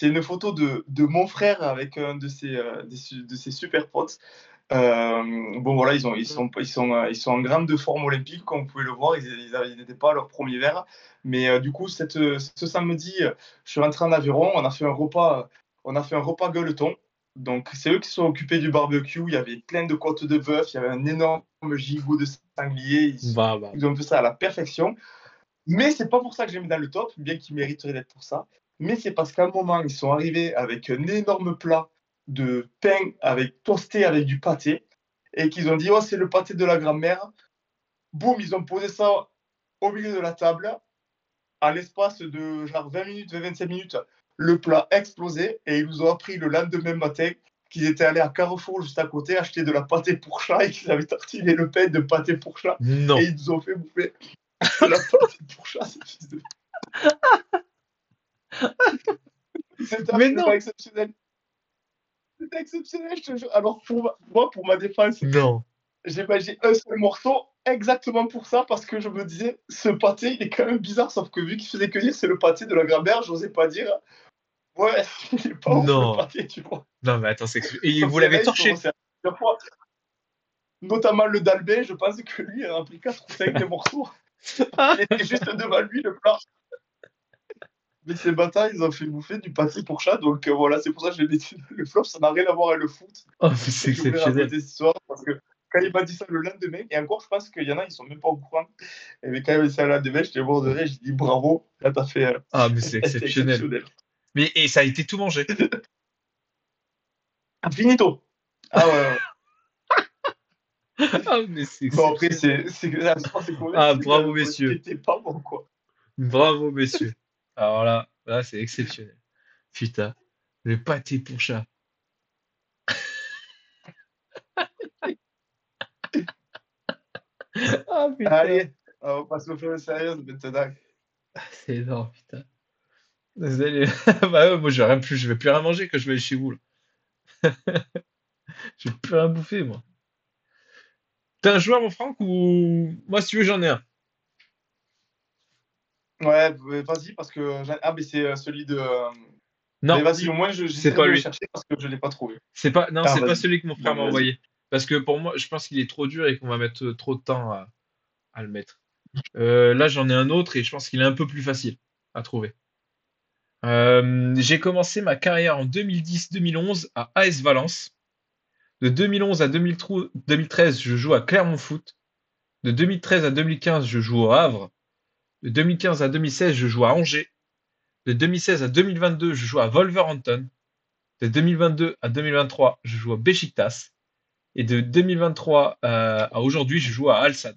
une photo de mon frère avec un de ses super potes. Bon voilà, ils sont en grande forme olympique, comme vous pouvez le voir, ils n'étaient pas à leur premier verre. Mais du coup, ce samedi, je suis rentré en Aveyron, on a fait un repas gueuleton. Donc c'est eux qui sont occupés du barbecue, il y avait plein de côtes de bœuf, il y avait un énorme gigot de sanglier, Bah. ils ont fait ça à la perfection. Mais c'est pas pour ça que j'ai mis dans le top, bien qu'ils mériteraient d'être pour ça. Mais c'est parce qu'à un moment, ils sont arrivés avec un énorme plat de pain toasté avec du pâté et qu'ils ont dit, oh, c'est le pâté de la grand-mère. Boum, ils ont posé ça au milieu de la table. À l'espace de genre 20 minutes, 25 minutes, le plat explosé et ils nous ont appris le lendemain matin qu'ils étaient allés à Carrefour juste à côté acheter de la pâté pour chat et qu'ils avaient tartiné le pain de pâté pour chat Non. et ils nous ont fait bouffer de la pâté pour chat, ces fils de... C'était exceptionnel. C'était exceptionnel, je te jure. Alors, pour ma défense, Non. j'ai mangé un seul morceau exactement pour ça, parce que je me disais, ce pâté, il est quand même bizarre, sauf que vu qu'il faisait que dire c'est le pâté de la grand-mère, j'osais pas dire, ouais, il est pas ouf le pâté, tu vois. Non, mais attends, et Donc, vous l'avez là, torché. Notamment le Dalbé, je pense que lui, il a pris 4 ou 5 des morceaux. Il était juste devant lui, le plat. Mais ces bâtards, ils ont fait bouffer du pâté pour chat, donc voilà, c'est pour ça que je l'ai mis le flop, ça n'a rien à voir avec le foot. Oh, c'est Je voulais exceptionnel. raconter cette histoire parce que quand il m'a dit ça le lendemain, et encore, je pense qu'il y en a, ils sont même pas au courant. Et quand il m'a dit ça le lendemain, j'étais mort de rire, j'ai dit bravo, là t'as fait. Ah, mais c'est exceptionnel. Mais et ça a été tout mangé. Ah, finito. Ah ouais. Ah, mais c'est Bon, après, exceptionnel. c'est correct. Ah, bravo, messieurs. C'était pas bon, quoi. Bravo, messieurs. Alors là, c'est exceptionnel. Putain, le pâté pour chat. Ah, putain. Allez, on passe aux choses sérieuses maintenant. C'est énorme, putain. Vous allez... Bah ouais, moi, je vais plus rien manger quand je vais aller chez vous, là. Je vais plus rien bouffer, moi. T'as un joueur, mon Franck, ou... Moi, si tu veux, j'en ai un. Ouais, vas-y, parce que. Ah, mais c'est celui de. Non, Mais vas-y, au moins, c'est j'essaie pas de le lui. chercher parce que je l'ai pas trouvé. Non, Ah, c'est pas vas-y. celui que mon frère Non, m'a mais vas-y. envoyé. Parce que pour moi, je pense qu'il est trop dur et qu'on va mettre trop de temps à le mettre. Là, j'en ai un autre et je pense qu'il est un peu plus facile à trouver. J'ai commencé ma carrière en 2010-2011 à AS Valence. De 2011 à 2013, je joue à Clermont Foot. De 2013 à 2015, je joue au Havre. De 2015 à 2016, je joue à Angers. De 2016 à 2022, je joue à Wolverhampton. De 2022 à 2023, je joue à Beşiktaş. Et de 2023 à aujourd'hui, je joue à Al Sadd.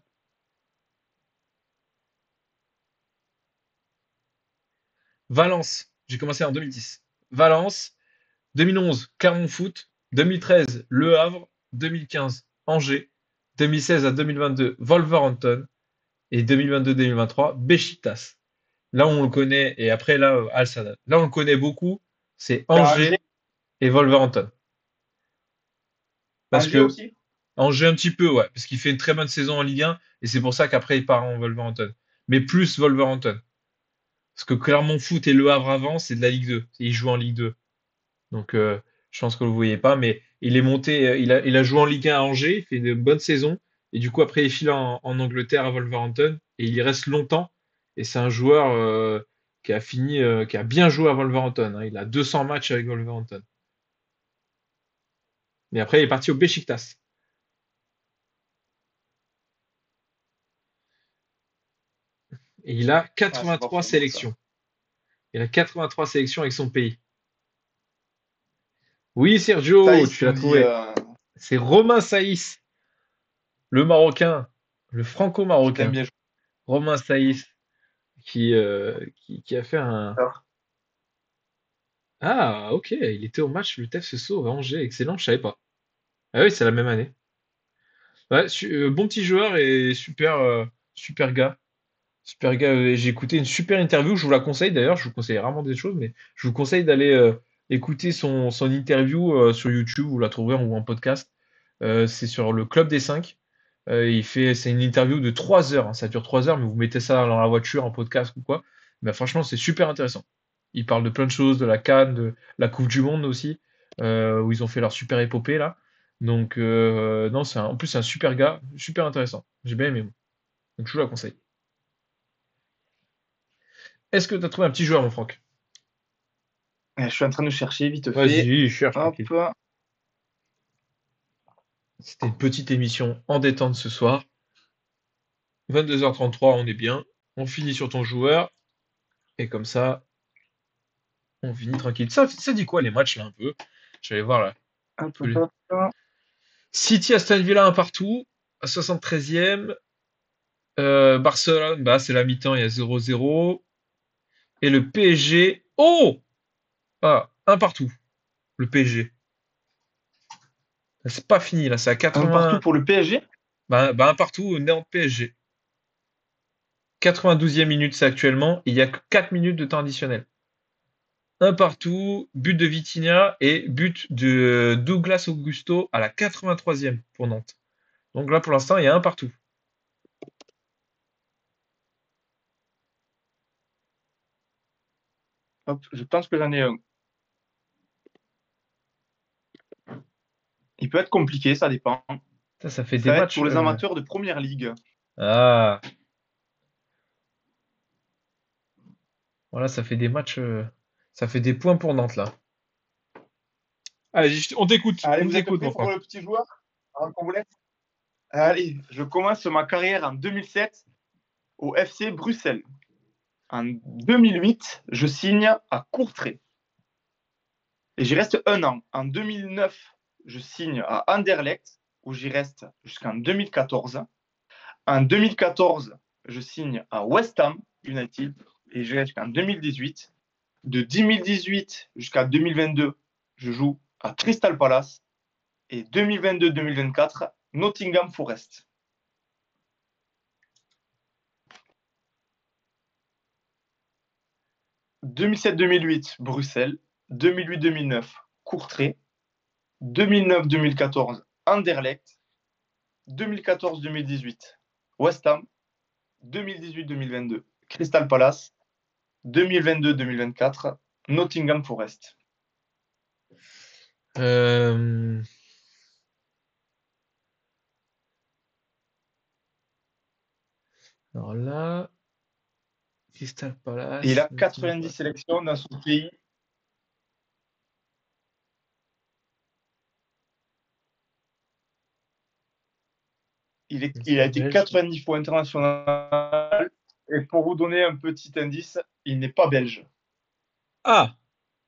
Valence, j'ai commencé en 2010. Valence, 2011, Clermont Foot. 2013, Le Havre. 2015, Angers. 2016 à 2022, Wolverhampton. Et 2022-2023, Beşiktaş. Là, on le connaît. Et après, là, Al Sadd. Là, on le connaît beaucoup. C'est Angers et Wolverhampton. Parce Angers que aussi. Angers un petit peu, ouais, parce qu'il fait une très bonne saison en Ligue 1 et c'est pour ça qu'après il part en Wolverhampton. Mais plus Wolverhampton. Parce que Clermont Foot et Le Havre avant, c'est de la Ligue 2. Il joue en Ligue 2. Donc je pense que vous ne le voyez pas, mais il est monté, il a joué en Ligue 1 à Angers, il fait une bonne saison. Et du coup, après, il file en Angleterre à Wolverhampton et il y reste longtemps. Et c'est un joueur qui a bien joué à Wolverhampton. Hein. Il a 200 matchs avec Wolverhampton. Et après, il est parti au Beşiktaş. Et il a Ah, c'est pas 83 faux, ça. sélections. Il a 83 sélections avec son pays. Oui, Sergio, Thaïs tu nous l'as dit trouvé. C'est Romain Saïs, le Marocain, le je t'aime Franco-Marocain. bien Romain Saïs qui a fait un. joueur. Ah, ok, il était au match le TEF Sesso à Angers. Excellent, je savais pas. Ah oui, c'est la même année. Ouais, bon petit joueur et super gars. Super gars. J'ai écouté une super interview. Je vous la conseille d'ailleurs. Je vous conseille rarement des choses, mais je vous conseille d'aller écouter son interview sur YouTube. Vous la trouverez ou en podcast. C'est sur le Club des 5. C'est une interview de 3 heures, hein. Ça dure 3 heures, mais vous mettez ça dans la voiture en podcast ou quoi. Ben, franchement, c'est super intéressant. Il parle de plein de choses, de la CAN, de la Coupe du Monde aussi, où ils ont fait leur super épopée là. Donc, non, en plus, c'est un super gars, super intéressant. J'ai bien aimé, moi. Donc, je vous la conseille. Est-ce que tu as trouvé un petit joueur, mon Franck? Je suis en train de chercher vite fait. Vas-y, cherche Hop. tranquille. C'était une petite émission en détente ce soir. 22h33, on est bien. On finit sur ton joueur. Et comme ça, on finit tranquille. Ça dit quoi les matchs là un peu? Je vais aller voir là. Hop, hop, hop. City Aston Villa un partout, à 73e. Barcelone, bah, c'est la mi-temps, il y a 0-0. Et le PSG. Oh! Ah, un partout. Le PSG. C'est pas fini là, c'est à Un partout 80. pour le PSG. Bah, un partout, Nantes PSG. 92e minute, c'est actuellement. Il y a que 4 minutes de temps additionnel. Un partout, but de Vitinha et but de Douglas Augusto à la 83e pour Nantes. Donc là, pour l'instant, il y a un partout. Hop, je pense que j'en ai un. Il peut être compliqué, ça dépend. Ça fait Ça des va être matchs. pour les amateurs de première ligue. Ah, voilà, ça fait des matchs. Ça fait des points pour Nantes là. Allez, on t'écoute. Allez, On vous êtes t'écoute, prêts mon pour Franck. le petit joueur avant qu'on vous laisse? Allez, je commence ma carrière en 2007 au FC Bruxelles. En 2008, je signe à Courtrai. Et j'y reste un an. En 2009, je signe à Anderlecht, où j'y reste jusqu'en 2014. En 2014, je signe à West Ham United, et j'y reste jusqu'en 2018. De 2018 jusqu'à 2022, je joue à Crystal Palace. Et 2022-2024, Nottingham Forest. 2007-2008, Bruxelles. 2008-2009, Courtrai. 2009-2014, Anderlecht. 2014-2018, West Ham. 2018-2022, Crystal Palace. 2022-2024, Nottingham Forest. Euh, Alors là, Crystal Et il Palace, a Nottingham 90 Forest. sélections dans son pays. C'est Il a pas été belge. 90 fois international. Et pour vous donner un petit indice, il n'est pas belge. Ah!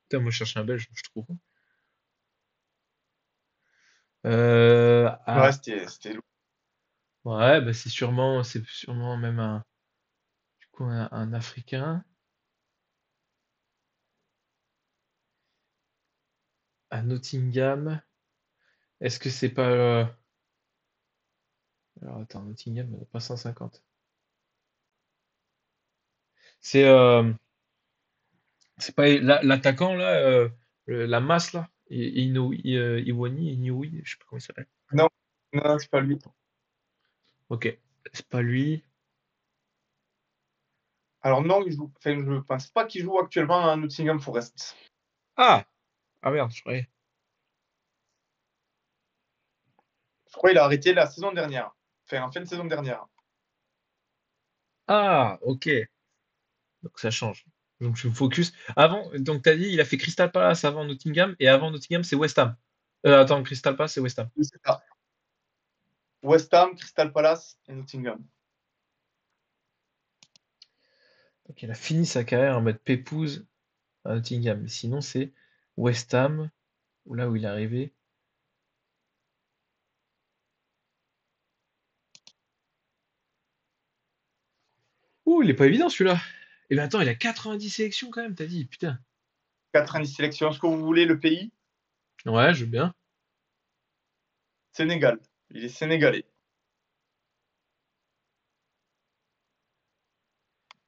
Putain, moi je cherche un belge, je trouve. Ouais, Ah, c'était lourd. ouais, bah c'est sûrement même du coup, un Africain. À Nottingham. Est-ce que c'est pas. Alors attends, Nottingham, pas 150. C'est c'est pas l'attaquant là, la masse là, Iwani, Inouï, je sais pas comment il s'appelle. Non, non, c'est pas lui. Ok, c'est pas lui. Alors non, enfin, je ne pense pas qu'il joue actuellement à Nottingham Forest. Ah! Ah merde, je croyais. Je crois qu'il a arrêté la saison dernière. Enfin, en fin de saison dernière. Ah, ok. Donc ça change. Donc je me focus. Avant, donc t'as dit, il a fait Crystal Palace avant Nottingham, et avant Nottingham, c'est West Ham. Attends, Crystal Palace, c'est West Ham. Oui, c'est ça. West Ham, Crystal Palace et Nottingham. Donc, il a fini sa carrière en mode pépouze à Nottingham. Mais sinon, c'est West Ham, ou là où il est arrivé. Ouh, il est pas évident celui-là. Et ben attends, il a 90 sélections quand même, t'as dit, putain. 90 sélections. Est-ce que vous voulez le pays? Ouais, je veux bien. Sénégal. Il est sénégalais.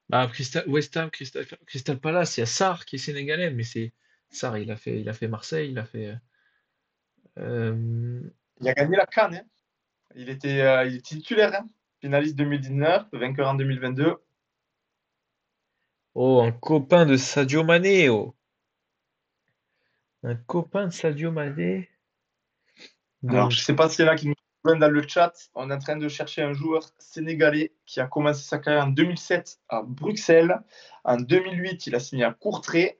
Bah, West Ham, Crystal Palace, il y a Sarr qui est sénégalais, mais c'est Sarr, il a fait Marseille, il a fait. Euh, Il a gagné la CAN, hein. Il est titulaire, hein. Finaliste 2019, vainqueur en 2022. Oh, un copain de Sadio Mané, oh. Un copain de Sadio Mané. Alors, je ne Donc, sais pas s'il y en a qui nous rejoignent dans le chat. On est en train de chercher un joueur sénégalais qui a commencé sa carrière en 2007 à Bruxelles. En 2008, il a signé à Courtrai.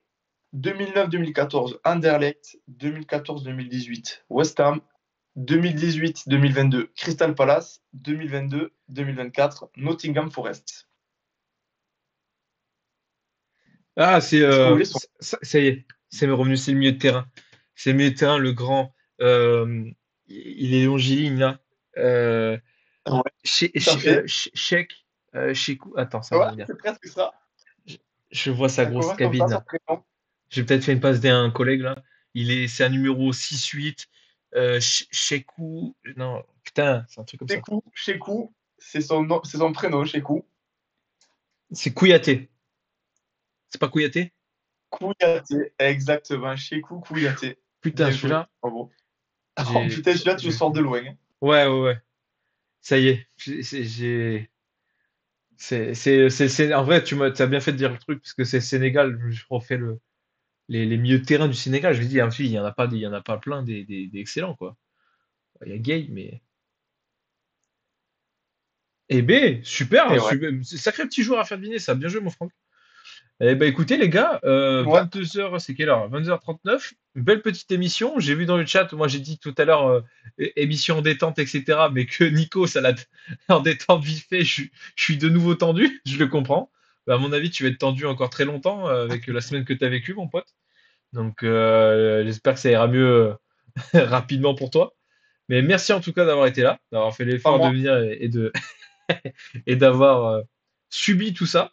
2009-2014, Anderlecht. 2014-2018, West Ham. 2018-2022, Crystal Palace. 2022-2024, Nottingham Forest. ah, c'est Est-ce que vous voulez son... ça y est, c'est revenu, c'est le milieu de terrain. C'est le milieu de terrain, le grand. Il est longiligne là. Euh, Ouais, tout à fait. Chekou. Attends, ça va Ouais, revenir. c'est presque ça. Je, je vois sa Ça grosse commence comme ça, cabine son là. prénom. J'ai peut-être fait une passe D à un collègue là. C'est un numéro 6-8. Chekou. Non, putain, c'est un truc comme ça. Chekou, c'est son nom, c'est son prénom, Chekou. C'est Kouyaté. C'est pas Kouyaté? Kouyaté, exactement. Chekou Kouyaté. Putain, Bien joué. celui-là, Bravo. Oh j'ai, putain, celui-là, tu le j'ai sors de loin, hein. ouais, ouais, ouais. Ça y est. En vrai, t'as bien fait de dire le truc, parce que c'est Sénégal. Je refais les milieux de terrain du Sénégal. Je me dis, il y en a pas plein des excellents, quoi. Il y a Gay, mais. Eh ben, super, Et ouais. sacré petit joueur à faire deviner, ça. Bien joué, mon Franck. Eh ben, écoutez, les gars, Ouais. 22h, c'est quelle heure? 22h39. Une belle petite émission. J'ai vu dans le chat, moi j'ai dit tout à l'heure, émission en détente, etc. Mais que Nico, ça l'a en détente vite fait. Je suis de nouveau tendu, je le comprends. Bah, à mon avis, tu vas être tendu encore très longtemps avec la semaine que tu as vécue, mon pote. Donc, j'espère que ça ira mieux rapidement pour toi. Mais merci en tout cas d'avoir été là, d'avoir fait Pas l'effort de moi. venir et d'avoir subi tout ça.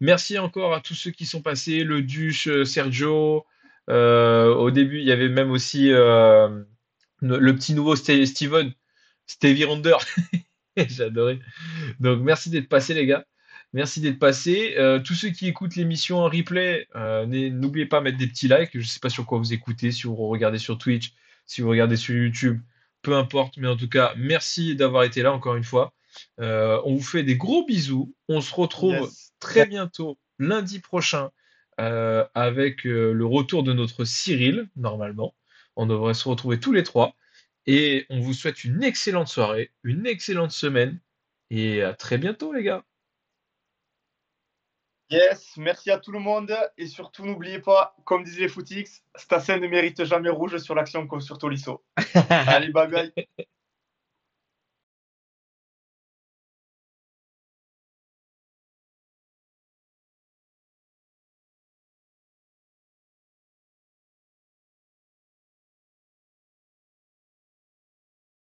Merci encore à tous ceux qui sont passés, le Duche, Sergio. Au début, il y avait même aussi le petit nouveau Steven, Stevie Wonder. J'ai adoré. Donc merci d'être passé les gars. Merci d'être passé. Tous ceux qui écoutent l'émission en replay, n'oubliez pas de mettre des petits likes. Je ne sais pas sur quoi vous écoutez, si vous regardez sur Twitch, si vous regardez sur YouTube, peu importe. Mais en tout cas, merci d'avoir été là encore une fois. On vous fait des gros bisous. On se retrouve Yes. très bientôt, lundi prochain, avec le retour de notre Cyril, normalement. On devrait se retrouver tous les trois. Et on vous souhaite une excellente soirée, une excellente semaine. Et à très bientôt, les gars. Yes. Merci à tout le monde. Et surtout, n'oubliez pas, comme disait Footix, Stassen ne mérite jamais rouge sur l'action comme sur Tolisso. Allez, bye bye.